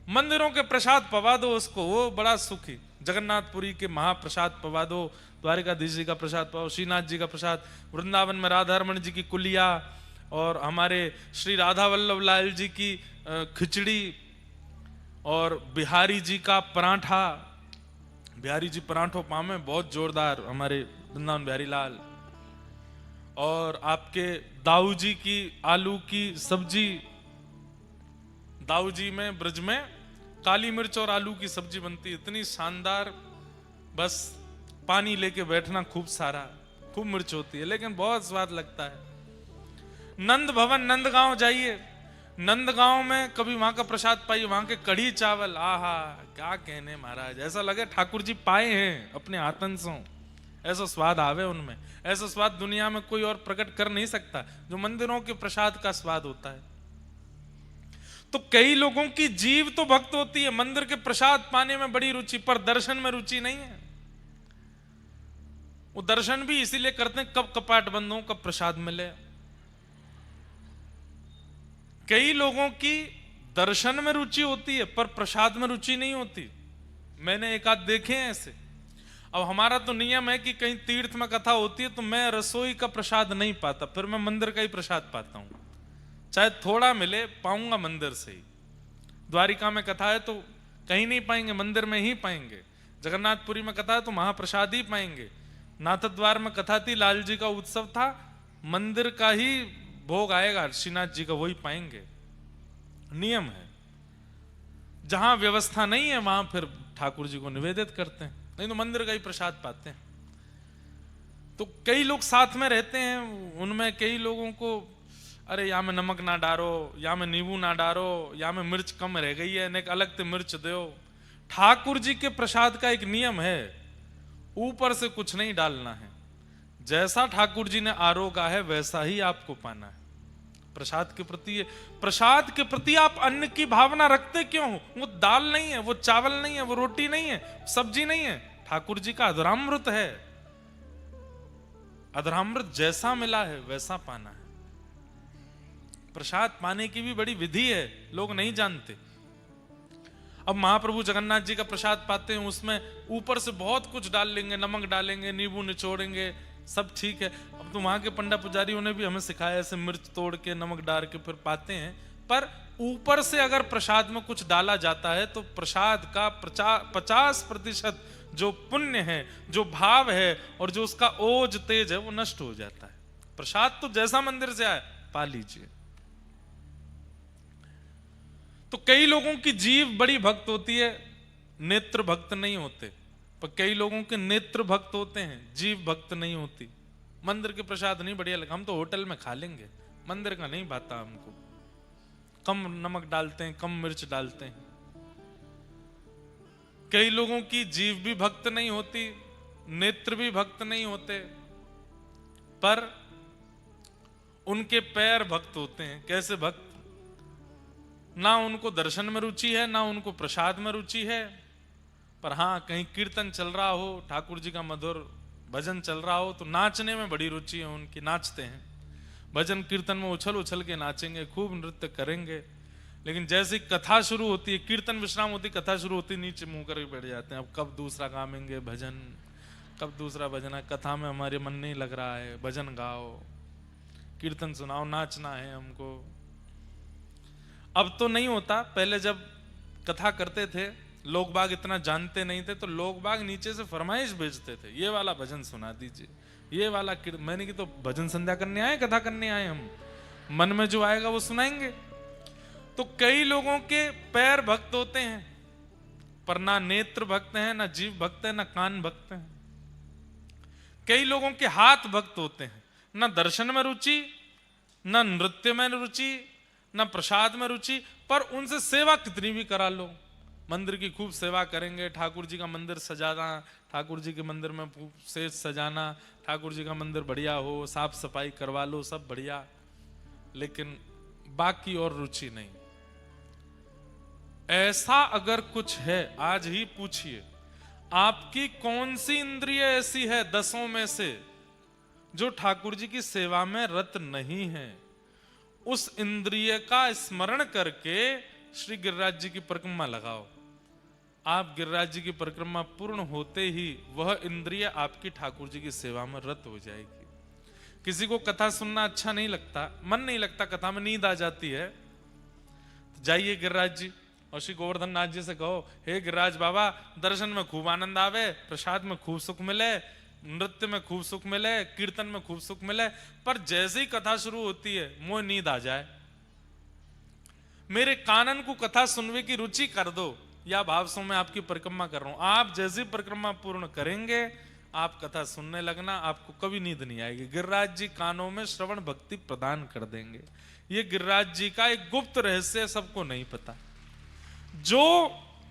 मंदिरों के प्रसाद पवा दो उसको, वो बड़ा सुखी। जगन्नाथपुरी के महाप्रसाद पवा दो, द्वारिकाधीश जी का प्रसाद पाओ, श्रीनाथ जी का प्रसाद, वृंदावन में राधा रमण जी की कुलिया, और हमारे श्री राधा वल्लभ लाल जी की खिचड़ी, और बिहारी जी का पराठा, बिहारी जी पराठों पामे बहुत जोरदार, हमारे वृंदावन बिहारी लाल। और आपके दाऊ जी की आलू की सब्जी, दाऊ जी में ब्रज में काली मिर्च और आलू की सब्जी बनती, इतनी शानदार, बस पानी लेके बैठना खूब सारा, खूब मिर्च होती है लेकिन बहुत स्वाद लगता है। नंद भवन नंदगांव जाइए, नंदगांव में कभी वहां का प्रसाद पाइए, वहां के कढ़ी चावल, आहा क्या कहने महाराज, ऐसा लगे ठाकुर जी पाए हैं अपने आतन से, ऐसा स्वाद आवे उनमें, ऐसा स्वाद दुनिया में कोई और प्रकट कर नहीं सकता जो मंदिरों के प्रसाद का स्वाद होता है। तो कई लोगों की जीव तो भक्त होती है, मंदिर के प्रसाद पाने में बड़ी रुचि, पर दर्शन में रुचि नहीं है। वो दर्शन भी इसीलिए करते हैं कब कपाट बंद हो, कब प्रसाद मिले। कई लोगों की दर्शन में रुचि होती है पर प्रसाद में रुचि नहीं होती, मैंने एक आध देखे हैं ऐसे। अब हमारा तो नियम है कि कहीं तीर्थ में कथा होती है तो मैं रसोई का प्रसाद नहीं पाता, फिर मैं मंदिर का ही प्रसाद पाता हूं, चाहे थोड़ा मिले पाऊंगा मंदिर से ही। द्वारिका में कथा है तो कहीं नहीं पाएंगे, मंदिर में ही पाएंगे। जगन्नाथपुरी में कथा है तो महाप्रसाद ही पाएंगे। नाथद्वार में कथा थी, लाल जी का उत्सव था, मंदिर का ही भोग आएगा, श्रीनाथ जी का वही पाएंगे, नियम है। जहां व्यवस्था नहीं है वहां फिर ठाकुर जी को निवेदित करते हैं, नहीं तो मंदिर का ही प्रसाद पाते हैं। तो कई लोग साथ में रहते हैं, उनमें कई लोगों को अरे या में नमक ना डालो, या में नींबू ना डालो, या में मिर्च कम रह गई है, एक अलग से मिर्च दो। ठाकुर जी के प्रसाद का एक नियम है, ऊपर से कुछ नहीं डालना है, जैसा ठाकुर जी ने आरोगा है वैसा ही आपको पाना है। प्रसाद के प्रति, प्रसाद के प्रति आप अन्न की भावना रखते क्यों हो? वो दाल नहीं है, वो चावल नहीं है, वो रोटी नहीं है, सब्जी नहीं है, ठाकुर जी का अधरामृत है। अधरामृत जैसा मिला है वैसा पाना है। प्रसाद पाने की भी बड़ी विधि है, लोग नहीं जानते। अब महाप्रभु जगन्नाथ जी का प्रसाद पाते हैं, उसमें ऊपर से बहुत कुछ डाल लेंगे, नमक डालेंगे, नींबू निचोड़ेंगे, सब ठीक है। अब तो वहां के पंडा पुजारियों ने भी हमें सिखाया ऐसे मिर्च तोड़ के नमक डाल के फिर पाते हैं। पर ऊपर से अगर प्रसाद में कुछ डाला जाता है तो प्रसाद का 50% जो पुण्य है, जो भाव है और जो उसका ओज तेज है वो नष्ट हो जाता है। प्रसाद तो जैसा मंदिर से आए पा लीजिए। तो कई लोगों की जीव बड़ी भक्त होती है, नेत्र भक्त नहीं होते, पर कई लोगों के नेत्र भक्त होते हैं, जीव भक्त नहीं होती। मंदिर के प्रसाद नहीं बढ़िया लगा, हम तो होटल में खा लेंगे, मंदिर का नहीं भाता हमको, कम नमक डालते हैं, कम मिर्च डालते हैं। कई लोगों की जीव भी भक्त नहीं होती, नेत्र भी भक्त नहीं होते, पर उनके पैर भक्त होते हैं। कैसे भक्त? ना उनको दर्शन में रुचि है, ना उनको प्रसाद में रुचि है, पर हाँ कहीं कीर्तन चल रहा हो, ठाकुर जी का मधुर भजन चल रहा हो तो नाचने में बड़ी रुचि है उनकी, नाचते हैं। भजन कीर्तन में उछल उछल के नाचेंगे, खूब नृत्य करेंगे। लेकिन जैसे कथा शुरू होती है, कीर्तन विश्राम होती, कथा शुरू होती, नीचे मुंह करके बैठ जाते हैं। अब कब दूसरा गाएंगे भजन, कब दूसरा भजन है, कथा में हमारे मन नहीं लग रहा है, भजन गाओ, कीर्तन सुनाओ, नाचना है हमको। अब तो नहीं होता, पहले जब कथा करते थे लोग बाग इतना जानते नहीं थे तो लोग बाग नीचे से फरमाइश भेजते थे, ये वाला भजन सुना दीजिए, ये वाला। मैंने कि तो भजन संध्या करने आए, कथा करने आए, हम मन में जो आएगा वो सुनाएंगे। तो कई लोगों के पैर भक्त होते हैं पर ना नेत्र भक्त हैं, ना जीव भक्त है, ना कान भक्त हैं। कई लोगों के हाथ भक्त होते हैं, ना दर्शन में रुचि, ना नृत्य में रुचि, ना प्रसाद में रुचि, पर उनसे सेवा कितनी भी करा लो। मंदिर की खूब सेवा करेंगे, ठाकुर जी का मंदिर सजाना, ठाकुर जी के मंदिर में सेज सजाना, ठाकुर जी का मंदिर बढ़िया हो, साफ सफाई करवा लो, सब बढ़िया, लेकिन बाकी और रुचि नहीं। ऐसा अगर कुछ है, आज ही पूछिए, आपकी कौन सी इंद्रिय ऐसी है 10 में से जो ठाकुर जी की सेवा में रत नहीं है? उस इंद्रिय का स्मरण करके श्री गिरिराज जी की परिक्रमा लगाओ। आप गिरिराज जी की परिक्रमा पूर्ण होते ही वह इंद्रिय आपकी ठाकुर जी की सेवा में रत हो जाएगी। किसी को कथा सुनना अच्छा नहीं लगता, मन नहीं लगता, कथा में नींद आ जाती है, तो जाइए गिरिराज जी और श्री गोवर्धन नाथ जी से कहो, हे गिरिराज बाबा, दर्शन में खूब आनंद आवे, प्रसाद में खूब सुख मिले, नृत्य में खूब सुख मिले, कीर्तन में खूब सुख मिले, पर जैसे ही कथा शुरू होती है मोह नींद आ जाए, मेरे कानन को कथा सुनने की रुचि कर दो, या भाव से मैं आपकी परिक्रमा कर रहा हूं। आप जैसी परिक्रमा पूर्ण करेंगे, आप कथा सुनने लगना, आपको कभी नींद नहीं आएगी। गिरिराज जी कानों में श्रवण भक्ति प्रदान कर देंगे। ये गिरिराज जी का एक गुप्त रहस्य, सबको नहीं पता। जो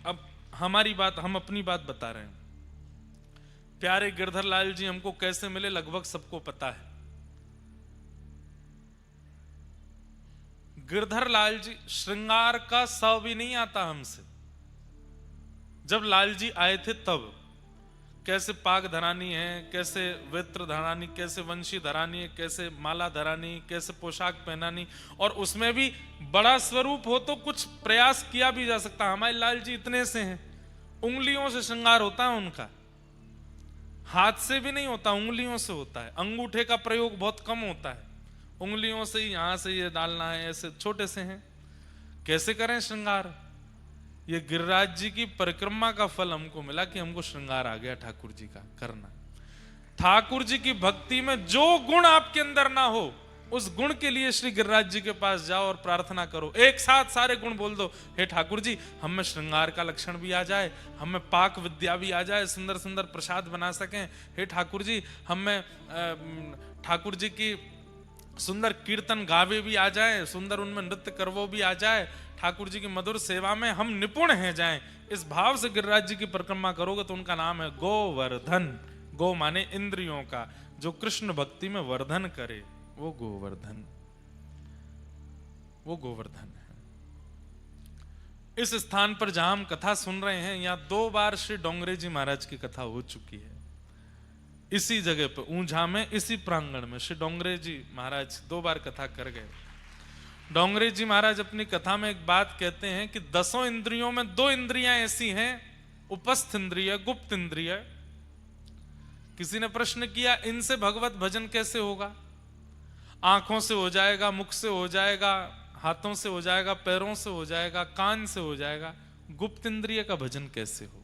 अब हमारी बात, हम अपनी बात बता रहे हैं, प्यारे गिरधर लाल जी हमको कैसे मिले लगभग सबको पता है। गिरधर लाल जी श्रृंगार का सौ भी नहीं आता हमसे। जब लाल जी आए थे तब कैसे पाग धरानी है, कैसे वेत्र धरानी, कैसे वंशी धरानी है, कैसे माला धरानी, कैसे पोशाक पहनानी, और उसमें भी बड़ा स्वरूप हो तो कुछ प्रयास किया भी जा सकता। हमारे लाल जी इतने से हैं, उंगलियों से श्रृंगार होता है उनका, हाथ से भी नहीं होता, उंगलियों से होता है। अंगूठे का प्रयोग बहुत कम होता है, उंगलियों से ही यहां से ये डालना है, ऐसे छोटे से हैं। कैसे करें श्रृंगार? ये गिरिराज जी की परिक्रमा का फल हमको मिला कि हमको श्रृंगार आ गया ठाकुर जी का करना। ठाकुर जी की भक्ति में जो गुण आपके अंदर ना हो, उस गुण के लिए श्री गिरिराज जी के पास जाओ और प्रार्थना करो। एक साथ सारे गुण बोल दो, हे ठाकुर जी, हम में श्रृंगार का लक्षण भी आ जाए, हम में पाक विद्या भी आ जाए, सुंदर सुंदर प्रसाद बना सकें। हे ठाकुर जी, हम में ठाकुर जी की सुंदर कीर्तन गावे भी आ जाए, सुंदर उनमें नृत्य करवो भी आ जाए, ठाकुर जी की मधुर सेवा में हम निपुण हैं जाएं। इस भाव से गिरिराज जी की परिक्रमा करोगे तो उनका नाम है गोवर्धन। गो माने इंद्रियों का, जो कृष्ण भक्ति में वर्धन करे, वो गोवर्धन, वो गोवर्धन है। इस स्थान पर जहां हम कथा सुन रहे हैं, यहां 2 बार श्री डोंगरे जी महाराज की कथा हो चुकी है। इसी जगह पर ऊंझा में, इसी प्रांगण में श्री डोंगरे जी महाराज 2 बार कथा कर गए। डोंगरे जी महाराज अपनी कथा में एक बात कहते हैं कि 10 इंद्रियों में 2 इंद्रियां ऐसी हैं, उपस्थ इंद्रिय, गुप्त इंद्रिय। किसी ने प्रश्न किया, इनसे भगवत भजन कैसे होगा? आंखों से हो जाएगा, मुख से हो जाएगा, हाथों से हो जाएगा, पैरों से हो जाएगा, कान से हो जाएगा, गुप्त इंद्रिय का भजन कैसे हो?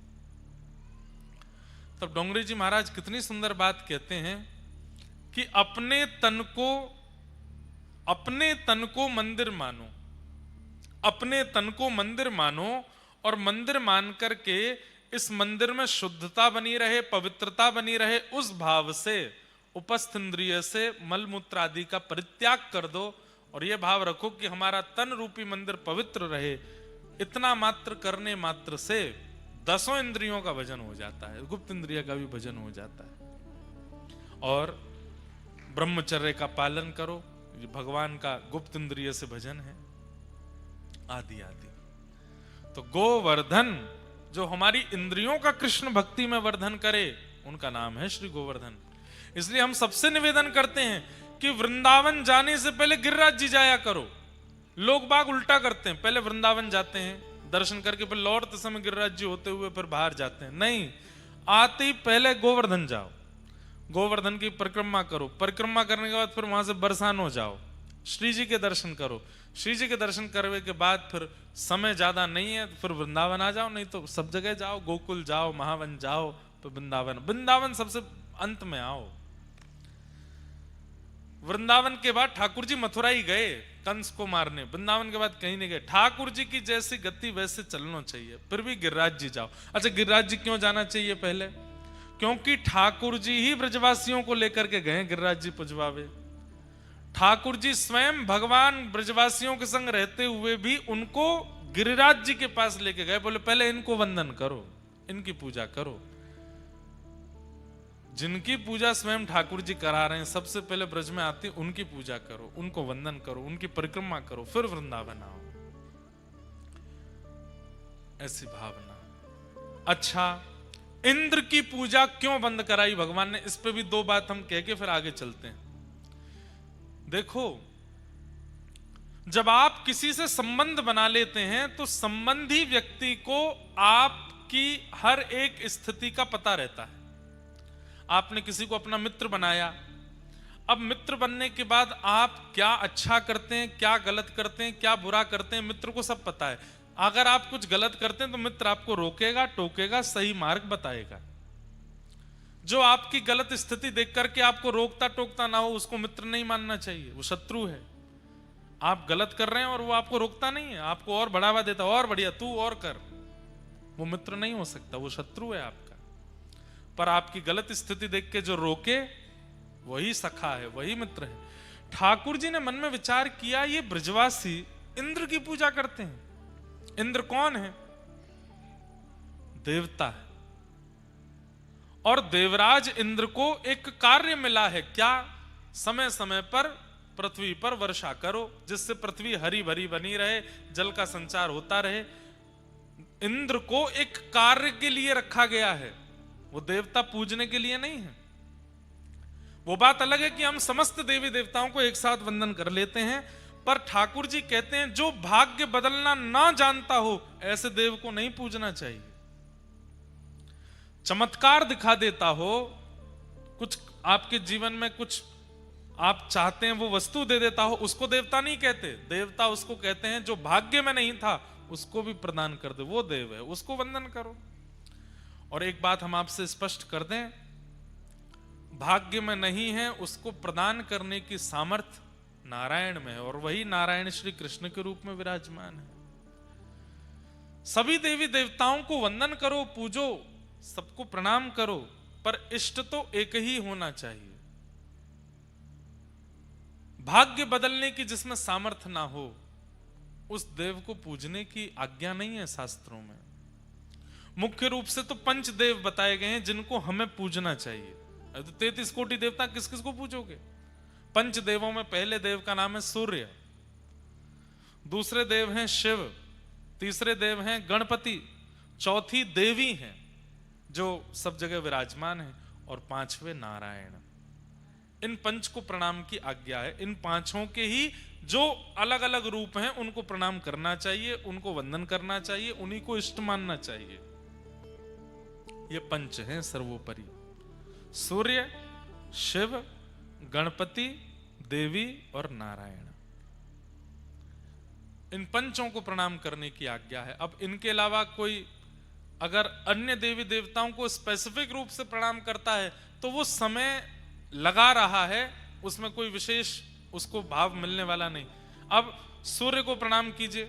तब डोंगरे जी महाराज कितनी सुंदर बात कहते हैं कि अपने तन को मंदिर मानो, अपने तन को मंदिर मानो, और मंदिर मान करके इस मंदिर में शुद्धता बनी रहे, पवित्रता बनी रहे, उस भाव से उपस्थ इंद्रिय से मल मूत्र आदि का परित्याग कर दो, और यह भाव रखो कि हमारा तन रूपी मंदिर पवित्र रहे। इतना मात्र करने मात्र से 10 इंद्रियों का भजन हो जाता है, गुप्त इंद्रिय का भी भजन हो जाता है। और ब्रह्मचर्य का पालन करो, ये भगवान का गुप्त इंद्रिय से भजन है, आदि आदि। तो गोवर्धन, जो हमारी इंद्रियों का कृष्ण भक्ति में वर्धन करे, उनका नाम है श्री गोवर्धन। इसलिए हम सबसे निवेदन करते हैं कि वृंदावन जाने से पहले गिरिराज जी जाया करो। लोग बाग उल्टा करते हैं, पहले वृंदावन जाते हैं, दर्शन करके फिर लौटते समय गिरिराज जी होते हुए फिर बाहर जाते हैं। नहीं, आते ही पहले गोवर्धन जाओ, गोवर्धन की परिक्रमा करो, परिक्रमा करने के बाद फिर वहां से बरसानो जाओ, श्री जी के दर्शन करो। श्री जी के दर्शन करने के बाद फिर समय ज्यादा नहीं है तो फिर वृंदावन आ जाओ, नहीं तो सब जगह जाओ, गोकुल जाओ, महावन जाओ, तो वृंदावन, वृंदावन सबसे अंत में आओ। वृंदावन के बाद ठाकुर जी मथुरा ही गए कंस को मारने, वृंदावन के बाद कहीं नहीं गए। ठाकुर जी की जैसी गति वैसे चलना चाहिए, फिर भी गिरिराज जी जाओ। अच्छा, गिरिराज जी क्यों जाना चाहिए पहले? क्योंकि ठाकुर जी ही ब्रजवासियों को लेकर के गए गिरिराज जी पुजवावे। ठाकुर जी स्वयं भगवान ब्रजवासियों के संग रहते हुए भी उनको गिरिराज जी के पास लेके गए, बोले पहले इनको वंदन करो, इनकी पूजा करो। जिनकी पूजा स्वयं ठाकुर जी करा रहे हैं, सबसे पहले ब्रज में आते उनकी पूजा करो, उनको वंदन करो, उनकी परिक्रमा करो, फिर वृंदावन आओ। ऐसी भावना। अच्छा, इंद्र की पूजा क्यों बंद कराई भगवान ने? इस पे भी दो बात हम कह के फिर आगे चलते हैं। देखो, जब आप किसी से संबंध बना लेते हैं तो संबंधी व्यक्ति को आपकी हर एक स्थिति का पता रहता है। आपने किसी को अपना मित्र बनाया, अब मित्र बनने के बाद आप क्या अच्छा करते हैं, क्या गलत करते हैं, क्या बुरा करते हैं, मित्र को सब पता है। अगर आप कुछ गलत करते हैं तो मित्र आपको रोकेगा, टोकेगा, सही मार्ग बताएगा। जो आपकी गलत स्थिति देख करके आपको रोकता टोकता ना हो, उसको मित्र नहीं मानना चाहिए, वो शत्रु है। आप गलत कर रहे हैं और वो आपको रोकता नहीं है, आपको और बढ़ावा देता, और बढ़िया तू और कर, वो मित्र नहीं हो सकता, वो शत्रु है आपका। पर आपकी गलत स्थिति देख के जो रोके वही सखा है, वही मित्र है। ठाकुर जी ने मन में विचार किया, ये ब्रजवासी इंद्र की पूजा करते हैं। इंद्र कौन है? देवता है। और देवराज इंद्र को एक कार्य मिला है, क्या? समय समय पर पृथ्वी पर वर्षा करो, जिससे पृथ्वी हरी भरी बनी रहे, जल का संचार होता रहे। इंद्र को एक कार्य के लिए रखा गया है, वो देवता पूजने के लिए नहीं है। वो बात अलग है कि हम समस्त देवी देवताओं को एक साथ वंदन कर लेते हैं, पर ठाकुर जी कहते हैं जो भाग्य बदलना ना जानता हो ऐसे देव को नहीं पूजना चाहिए। चमत्कार दिखा देता हो, कुछ आपके जीवन में कुछ आप चाहते हैं वो वस्तु दे देता हो, उसको देवता नहीं कहते। देवता उसको कहते हैं जो भाग्य में नहीं था उसको भी प्रदान कर दे, वो देव है, उसको वंदन करो। और एक बात हम आपसे स्पष्ट कर दें, भाग्य में नहीं है उसको प्रदान करने की सामर्थ्य नारायण में है, और वही नारायण श्री कृष्ण के रूप में विराजमान है। सभी देवी देवताओं को वंदन करो, पूजो, सबको प्रणाम करो, पर इष्ट तो एक ही होना चाहिए। भाग्य बदलने की जिसमें सामर्थ्य ना हो उस देव को पूजने की आज्ञा नहीं है शास्त्रों में। मुख्य रूप से तो पंच देव बताए गए हैं जिनको हमें पूजना चाहिए। तो 33 कोटि देवता किस किस को पूजोगे? पंच देवों में पहले देव का नाम है सूर्य, दूसरे देव हैं शिव, तीसरे देव हैं गणपति, चौथी देवी हैं जो सब जगह विराजमान है, और पांचवे नारायण। इन पंच को प्रणाम की आज्ञा है। इन पांचों के ही जो अलग अलग रूप हैं उनको प्रणाम करना चाहिए, उनको वंदन करना चाहिए, उन्हीं को इष्ट मानना चाहिए। ये पंच हैं सर्वोपरि, सूर्य, शिव, गणपति, देवी और नारायण। इन पंचों को प्रणाम करने की आज्ञा है। अब इनके अलावा कोई अगर अन्य देवी देवताओं को स्पेसिफिक रूप से प्रणाम करता है तो वो समय लगा रहा है, उसमें कोई विशेष उसको भाव मिलने वाला नहीं। अब सूर्य को प्रणाम कीजिए,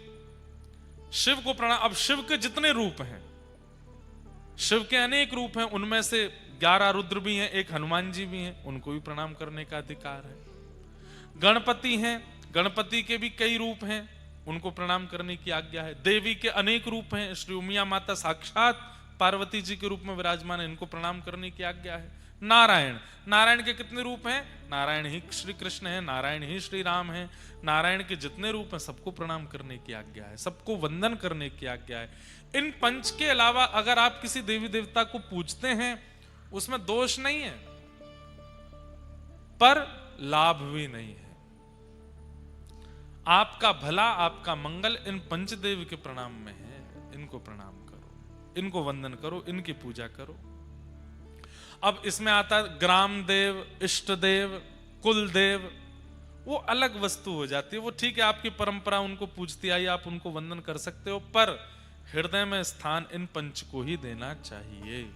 शिव को प्रणाम। अब शिव के जितने रूप हैं, शिव के अनेक रूप हैं, उनमें से 11 रुद्र भी हैं, एक हनुमान जी भी हैं, उनको भी प्रणाम करने का अधिकार है। गणपति हैं, गणपति के भी कई रूप हैं, उनको प्रणाम करने की आज्ञा है। देवी के अनेक रूप हैं, श्री उमिया माता साक्षात पार्वती जी के रूप में विराजमान है, इनको प्रणाम करने की आज्ञा है। नारायण, नारायण के कितने रूप हैं? नारायण ही श्री कृष्ण है, नारायण ही श्री राम है। नारायण के जितने रूप हैं सबको प्रणाम करने की आज्ञा है, सबको वंदन करने की आज्ञा है। इन पंच के अलावा अगर आप किसी देवी देवता को पूजते हैं उसमें दोष नहीं है, पर लाभ भी नहीं है। आपका भला, आपका मंगल इन पंचदेव के प्रणाम में है। इनको प्रणाम करो, इनको वंदन करो, इनकी पूजा करो। अब इसमें आता है ग्राम देव, इष्ट देव, कुल देव, वो अलग वस्तु हो जाती है। वो ठीक है, आपकी परंपरा उनको पूजती आई, आप उनको वंदन कर सकते हो, पर हृदय में स्थान इन पंच को ही देना चाहिए।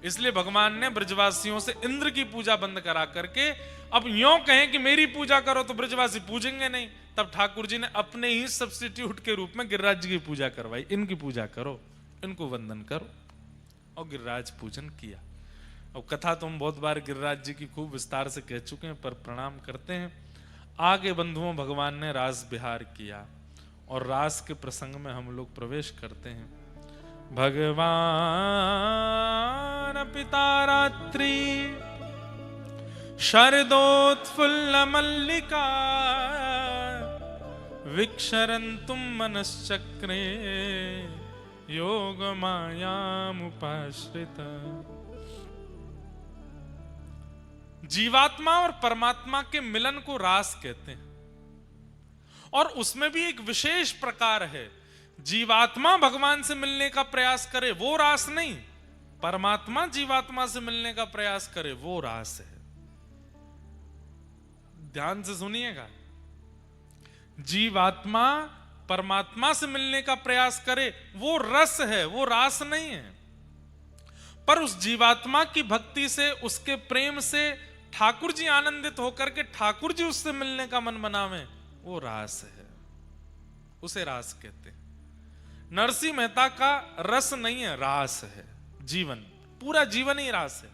इसलिए भगवान ने ब्रजवासियों से इंद्र की पूजा बंद करा करके, अब यूं कहें कि मेरी पूजा करो तो ब्रजवासी पूजेंगे नहीं, तब ठाकुर जी ने अपने ही सब्स्टिट्यूट के रूप में गिरिराज जी की पूजा करवाई। इनकी पूजा करो, इनको वंदन करो, और गिरिराज पूजन किया। अब कथा तो हम बहुत बार गिरिराज जी की खूब विस्तार से कह चुके हैं, पर प्रणाम करते हैं। आगे बंधुओं भगवान ने रास विहार किया और रास के प्रसंग में हम लोग प्रवेश करते हैं। भगवान पिता रात्रि शरदोत्फुल्ल मल्लिका विक्षरन्तुम मनश्चक्रे योग मायामुपाश्रित। जीवात्मा और परमात्मा के मिलन को रास कहते हैं, और उसमें भी एक विशेष प्रकार है। जीवात्मा भगवान से मिलने का प्रयास करे वो रास नहीं, परमात्मा जीवात्मा से मिलने का प्रयास करे वो रास है। ध्यान से सुनिएगा, जीवात्मा परमात्मा से मिलने का प्रयास करे वो रस है, वो रास नहीं है। पर उस जीवात्मा की भक्ति से, उसके प्रेम से ठाकुर जी आनंदित होकर के ठाकुर जी उससे मिलने का मन बनावे, वो रास है, उसे रास कहते हैं। नरसिंह मेहता का रस नहीं है, रास है। जीवन, पूरा जीवन ही रास है।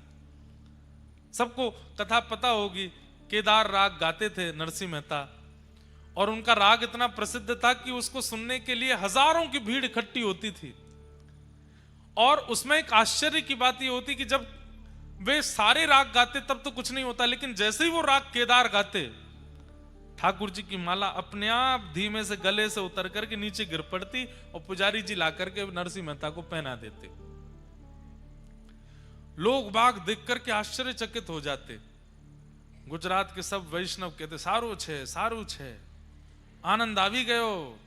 सबको कथा पता होगी, केदार राग गाते थे नरसिंह मेहता, और उनका राग इतना प्रसिद्ध था कि उसको सुनने के लिए हजारों की भीड़ इकट्ठी होती थी। और उसमें एक आश्चर्य की बात यह होती कि जब वे सारे राग गाते तब तो कुछ नहीं होता, लेकिन जैसे ही वो राग केदार गाते, ठाकुर जी की माला अपने आप धीमे से गले से उतर करके नीचे गिर पड़ती और पुजारी जी ला करके नरसिंह मेहता को पहना देते। लोग बाग देख करके आश्चर्यचकित हो जाते। गुजरात के सब वैष्णव कहते सारू छे, सारू छे, आनंद आवी गयो,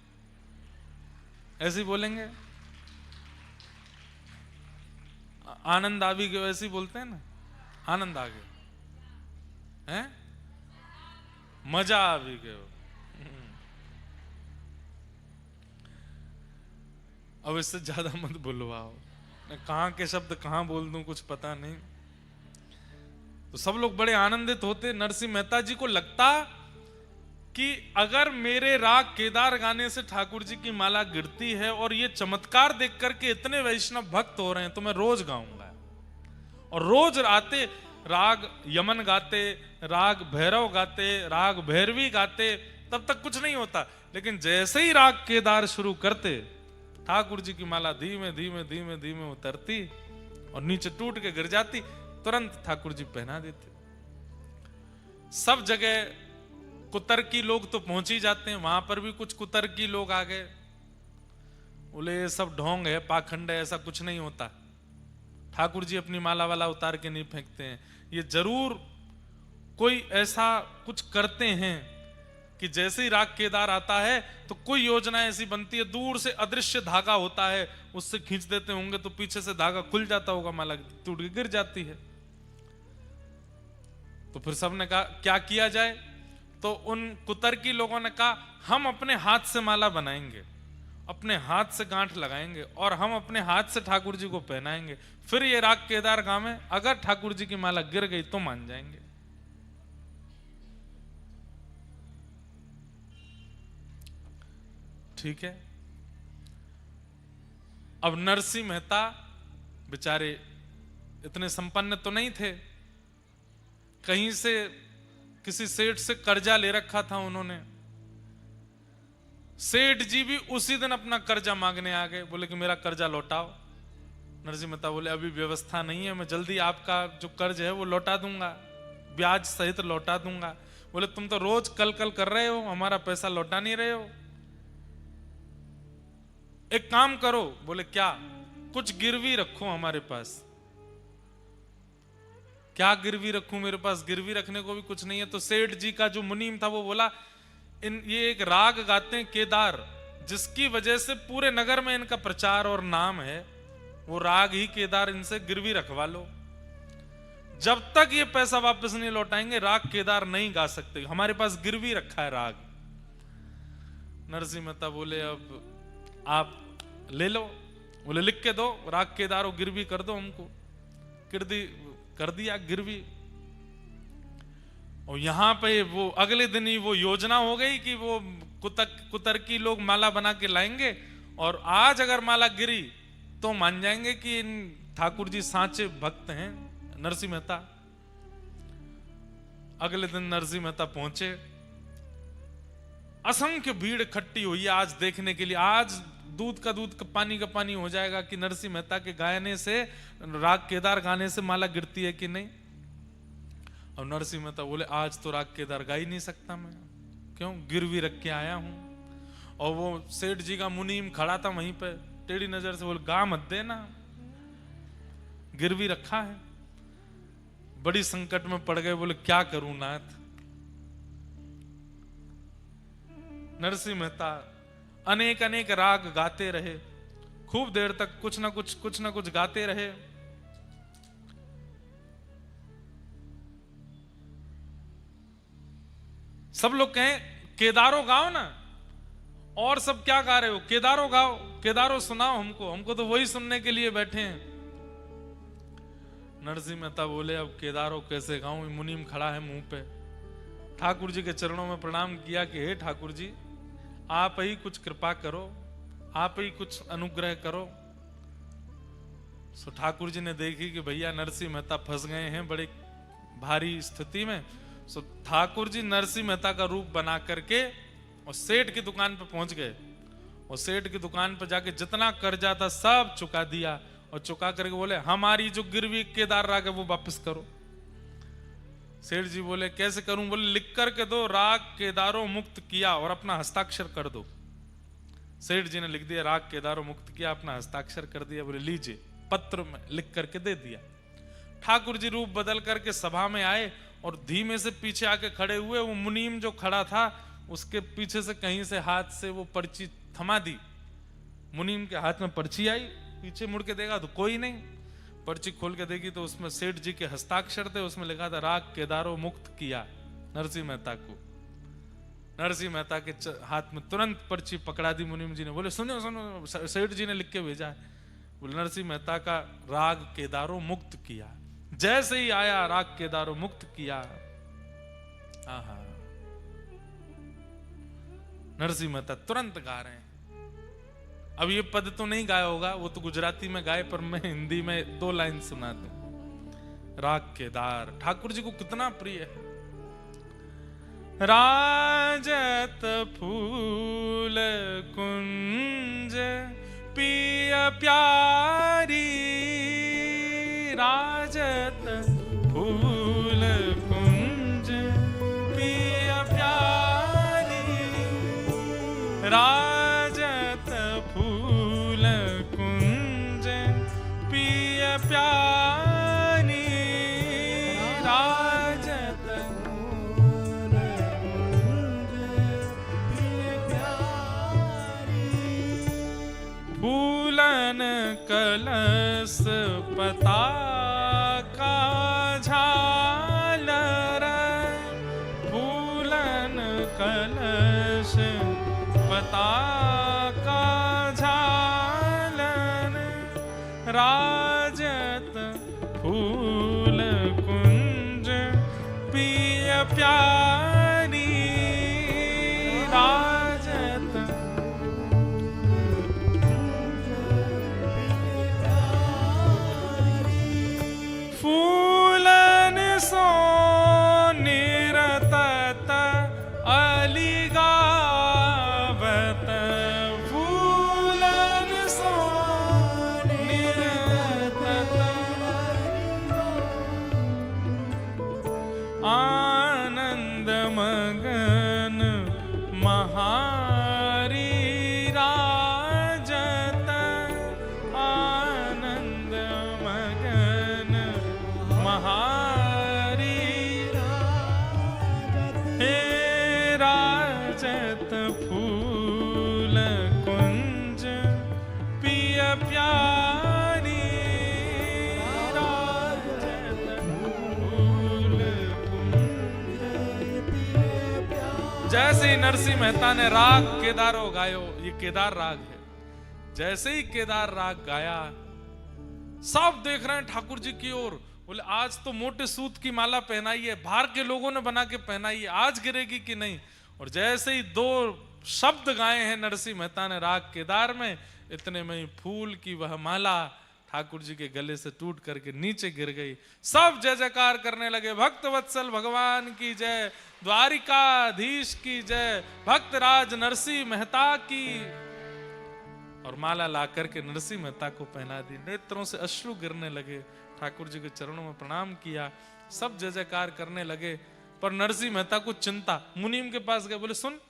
ऐसे बोलेंगे। आनंद आवी गयो ऐसे बोलते हैं ना, आनंद आ गया है, मजा आवी गयो। अब इससे ज्यादा मत बुलवाओ, मैं कहां के शब्द कहां बोल दूं कुछ पता नहीं। तो सब लोग बड़े आनंदित होते। नरसिंह मेहता जी को लगता कि अगर मेरे राग केदार गाने से ठाकुर जी की माला गिरती है और ये चमत्कार देख करके इतने वैष्णव भक्त हो रहे हैं, तो मैं रोज गाऊंगा। और रोज आते राग यमन गाते, राग भैरव गाते, राग भैरवी गाते, तब तक कुछ नहीं होता। लेकिन जैसे ही राग केदार शुरू करते, ठाकुर जी की माला धीमे धीमे धीमे धीमे उतरती और नीचे टूट के गिर जाती, तुरंत ठाकुर जी पहना देते। सब जगह कुतर्की लोग तो पहुंच ही जाते हैं, वहां पर भी कुछ कुतर्की लोग आ गए, बोले ये सब ढोंग है, पाखंड है, ऐसा कुछ नहीं होता। ठाकुर जी अपनी माला वाला उतार के नहीं फेंकते हैं, ये जरूर कोई ऐसा कुछ करते हैं कि जैसे ही राग केदार आता है तो कोई योजना ऐसी बनती है, दूर से अदृश्य धागा होता है, उससे खींच देते होंगे तो पीछे से धागा खुल जाता होगा, माला टूट के गिर जाती है। तो फिर सबने कहा क्या किया जाए, तो उन कुतर्की लोगों ने कहा हम अपने हाथ से माला बनाएंगे, अपने हाथ से गांठ लगाएंगे और हम अपने हाथ से ठाकुर जी को पहनाएंगे, फिर ये राग केदार गावे, अगर ठाकुर जी की माला गिर गई तो मान जाएंगे। ठीक है। अब नरसिंह मेहता बेचारे इतने संपन्न तो नहीं थे, कहीं से किसी सेठ से कर्जा ले रखा था उन्होंने। सेठ जी भी उसी दिन अपना कर्जा मांगने आ गए, बोले कि मेरा कर्जा लौटाओ। नरसिंह मेहता बोले अभी व्यवस्था नहीं है, मैं जल्दी आपका जो कर्ज है वो लौटा दूंगा, ब्याज सहित लौटा दूंगा। बोले तुम तो रोज कल कल कर रहे हो, हमारा पैसा लौटा नहीं रहे हो, एक काम करो। बोले क्या? कुछ गिरवी रखो हमारे पास। क्या गिरवी रखूं, मेरे पास गिरवी रखने को भी कुछ नहीं है। तो सेठ जी का जो मुनीम था वो बोला ये एक राग गाते हैं केदार, जिसकी वजह से पूरे नगर में इनका प्रचार और नाम है, वो राग ही केदार, इनसे गिरवी रखवा लो। जब तक ये पैसा वापस नहीं लौटाएंगे राग केदार नहीं गा सकते, हमारे पास गिरवी रखा है राग। नरसिंह मेहता बोले अब आप ले लो। बोले लिख के दो, राग केदार गिरवी कर दो हमको। कर दिया गिरवी। और यहां पे वो अगले दिन ही वो योजना हो गई कि वो कुतर्की लोग माला बना के लाएंगे, और आज अगर माला गिरी तो मान जाएंगे कि इन ठाकुर जी सांचे भक्त हैं, नरसिंह मेहता। अगले दिन नरसिंह मेहता पहुंचे, असंख्य भीड़ इकट्ठी हुई है आज देखने के लिए। आज दूध का पानी का पानी हो जाएगा कि नरसिंह मेहता के गायने से, राग केदार गाने से माला गिरती है कि नहीं। और नरसिंह मेहता बोले आज तो राग केदार गा ही नहीं सकता मैं, क्यों, गिरवी रख के आया हूं। और वो सेठ जी का मुनीम खड़ा था वहीं पे, टेढ़ी नजर से बोले गा मत देना, गिरवी रखा है। बड़ी संकट में पड़ गए, बोले क्या करूं नाथ। नरसिंह मेहता अनेक अनेक राग गाते रहे, खूब देर तक कुछ ना कुछ गाते रहे। सब लोग कहें केदारो गाओ ना, और सब क्या गा रहे हो, केदारो गाओ, केदारो सुनाओ हमको तो वही सुनने के लिए बैठे हैं। नरसिंह मेहता बोले अब केदारो कैसे गाऊं, मुनीम खड़ा है मुंह पे। ठाकुर जी के चरणों में प्रणाम किया कि हे ठाकुर जी, आप ही कुछ कृपा करो, आप ही कुछ अनुग्रह करो। सो ठाकुर जी ने देखी कि भैया नरसिंह मेहता फंस गए हैं बड़ी भारी स्थिति में। सो ठाकुर जी नरसिंह मेहता का रूप बना करके और सेठ की दुकान पे पहुंच गए, और सेठ की दुकान पे जाके जितना कर्जा था सब चुका दिया, और चुका करके बोले हमारी जो गिरवी केदार राग है वो वापस करो। सेठ जी बोले कैसे करूं, बोले लिख करके दो, राग केदारो मुक्त किया, और अपना हस्ताक्षर कर दो। सेठ जी ने लिख दिया राग केदारो मुक्त किया, अपना हस्ताक्षर कर दिया। बोले लीजिए, पत्र में लिख करके दे दिया। ठाकुर जी रूप बदल करके सभा में आए और धीमे से पीछे आके खड़े हुए। वो मुनीम जो खड़ा था उसके पीछे से कहीं से हाथ से वो पर्ची थमा दी। मुनीम के हाथ में पर्ची आई, पीछे मुड़ के देखा तो कोई नहीं। पर्ची खोल के देखी तो उसमें सेठ जी के हस्ताक्षर थे, उसमें लिखा था राग केदारो मुक्त किया नरसिंह मेहता को। नरसिंह मेहता के हाथ में तुरंत पर्ची पकड़ा दी मुनीम जी ने। बोले सुनो सुनो, सेठ जी ने लिख के भेजा है। बोले नरसिंह मेहता का राग केदारो मुक्त किया। जैसे ही आया राग केदारो मुक्त किया, आहा, नरसिंह मेहता तुरंत गा रहे हैं। अब ये पद तो नहीं गाया होगा, वो तो गुजराती में गाए, पर मैं हिंदी में 2 लाइन सुना दूं। राग केदार ठाकुर जी को कितना प्रिय है। राजत फूल कुंज पिय प्यारी, राजत फूल कुंज पिय प्यारी, राजत फूल कुंज पिय प्यारी, राजत फूल कुंज पिय प्यारी, फूलन कलश पताका झालर, फूलन कलश पताका झालर, राजत फूल कुंज पिय प्यारी, राजत फूलन सो निरतत अली गावत, फूलन सो निरतत आनंद मगन महारी, राजत आनंद मगन महारी, हे राजत फूल कुंज पिय प्यारी, राजत फूल कुंज पिय प्यारी। जैसे ही नरसिंह मेहता ने राग केदारो गायो, ये केदार राग है, जैसे ही केदार राग गाया सब देख रहे हैं ठाकुर जी की ओर। बोले आज तो मोटे सूत की माला पहनाई है, बाहर के लोगों ने बना के पहनाई है, आज गिरेगी कि नहीं। और जैसे ही 2 शब्द गाए हैं नरसिंह मेहता ने राग केदार में, इतने में ही फूल की वह माला ठाकुर जी के गले से टूट करके नीचे गिर गई। सब जय जयकार करने लगे, भक्त वत्सल भगवान की जय, द्वारिकाधीश की जय, भक्तराज नरसिंह मेहता की। और माला ला करके नरसिंह मेहता को पहना दी। नेत्रों से अश्रु गिरने लगे। ठाकुर जी के चरणों में प्रणाम किया, सब जय जयकार करने लगे। पर नरसिंह मेहता को चिंता, मुनीम के पास गए, बोले सुन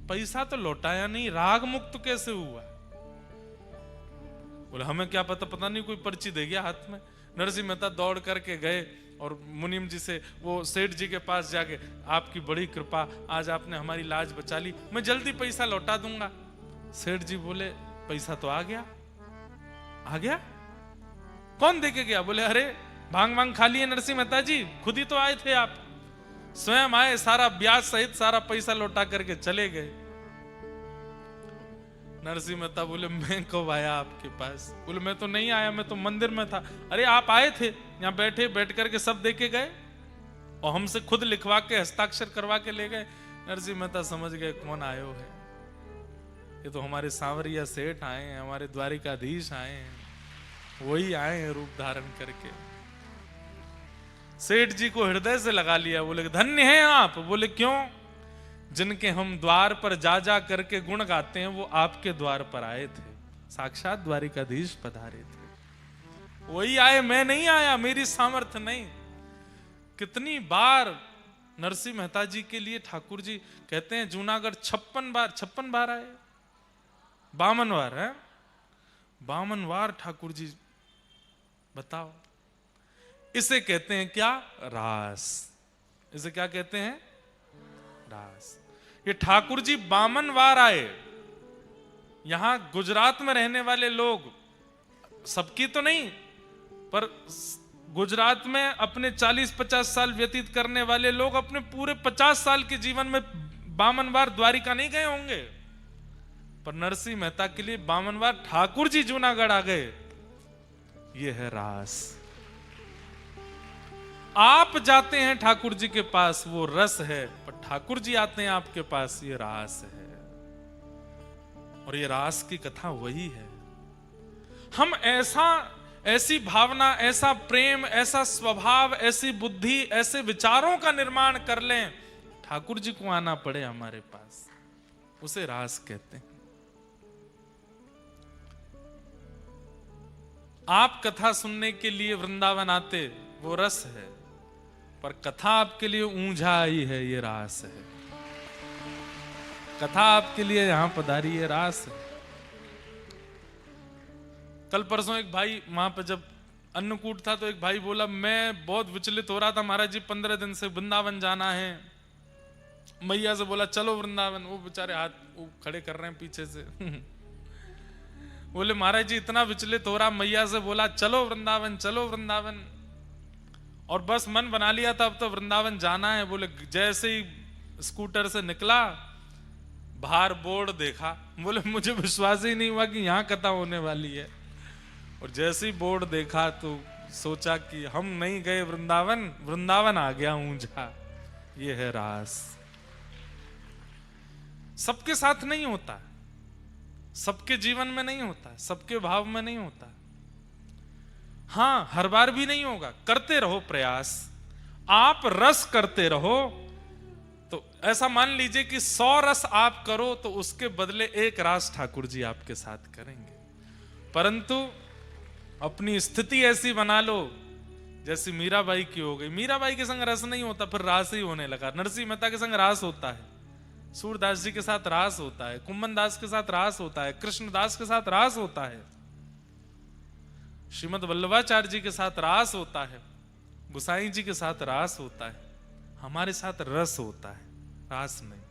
पैसा तो लौटाया नहीं, राग मुक्त कैसे हुआ? बोले हमें क्या पता, पता नहीं कोई पर्ची दे गया हाथ में। नरसिंह मेहता दौड़ करके गए और मुनीम जी से, वो सेठ जी के पास जाके, आपकी बड़ी कृपा, आज आपने हमारी लाज बचा ली, मैं जल्दी पैसा लौटा दूंगा। सेठ जी बोले पैसा तो आ गया। आ गया? कौन देके गया? बोले अरे भांग भांग खा लिए नरसिंह मेहता जी, खुद ही तो आए थे आप, स्वयं आए, सारा ब्याज सहित सारा पैसा लौटा करके चले गए। नरसिंह मेहता बोले मैं कब आया आपके पास? बोले मैं तो नहीं आया, मैं तो मंदिर में था। अरे आप आए थे, यहाँ बैठ करके सब देके गए और हमसे खुद लिखवा के हस्ताक्षर करवा के ले गए। नरसिंह मेहता समझ गए कौन आयो है, ये तो हमारे सांवरिया सेठ आए हैं, हमारे द्वारिकाधीश आए हैं, वही आए हैं रूप धारण करके। सेठ जी को हृदय से लगा लिया। बोले धन्य हैं आप। बोले क्यों? जिनके हम द्वार पर जा जा करके गुण गाते हैं, वो आपके द्वार पर आए थे, साक्षात द्वारिकाधीश पधारे थे, वही आए, मैं नहीं आया, मेरी सामर्थ्य नहीं। कितनी बार नरसिंह मेहता जी के लिए ठाकुर जी कहते हैं जूनागढ़ 56 बार आए, 52 बार है, 52 बार ठाकुर जी। बताओ, इसे कहते हैं क्या? रास। इसे क्या कहते हैं? रास। ये ठाकुर जी 52 बार आए। यहां गुजरात में रहने वाले लोग, सबकी तो नहीं, पर गुजरात में अपने 40-50 साल व्यतीत करने वाले लोग अपने पूरे 50 साल के जीवन में 52 बार द्वारिका नहीं गए होंगे। पर नरसिंह मेहता के लिए 52 बार ठाकुर जी जूनागढ़ आ गए। ये है रास। आप जाते हैं ठाकुर जी के पास, वो रस है, पर ठाकुर जी आते हैं आपके पास, ये रास है। और ये रास की कथा वही है। हम ऐसी भावना, ऐसा प्रेम, ऐसा स्वभाव, ऐसी बुद्धि, ऐसे विचारों का निर्माण कर लें, ठाकुर जी को आना पड़े हमारे पास, उसे रास कहते हैं। आप कथा सुनने के लिए वृंदावन आते, वो रस है, पर कथा आपके लिए ऊंझा आई है, ये रास है। कथा आपके लिए यहां पधारी है, रास है। कल परसों एक भाई, वहां पे जब अन्नकूट था, तो एक भाई बोला मैं बहुत विचलित हो रहा था महाराज जी, 15 दिन से वृंदावन जाना है। मैया से बोला चलो वृंदावन, वो बेचारे हाथ वो खड़े कर रहे हैं पीछे से बोले महाराज जी इतना विचलित हो रहा, मैया से बोला चलो वृंदावन, चलो वृंदावन, और बस मन बना लिया था अब तो वृंदावन जाना है। बोले जैसे ही स्कूटर से निकला, बाहर बोर्ड देखा, बोले मुझे विश्वास ही नहीं हुआ कि यहाँ कथा होने वाली है। और जैसे ही बोर्ड देखा तो सोचा कि हम नहीं गए वृंदावन, वृंदावन आ गया ऊंझा। ये है रास। सबके साथ नहीं होता, सबके जीवन में नहीं होता, सबके भाव में नहीं होता। हाँ, हर बार भी नहीं होगा, करते रहो प्रयास। आप रस करते रहो, तो ऐसा मान लीजिए कि 100 रस आप करो तो उसके बदले 1 रास ठाकुर जी आपके साथ करेंगे। परंतु अपनी स्थिति ऐसी बना लो जैसी मीराबाई की हो गई। मीराबाई के संग रस नहीं होता, फिर रास ही होने लगा। नरसिंह मेहता के संग रास होता है, सूरदास जी के साथ रास होता है, कुम्मन दास के साथ रास होता है, कृष्णदास के साथ रास होता है, श्रीमद वल्लभाचार्य जी के साथ रास होता है, गुसाई जी के साथ रास होता है। हमारे साथ रस होता है, रास नहीं।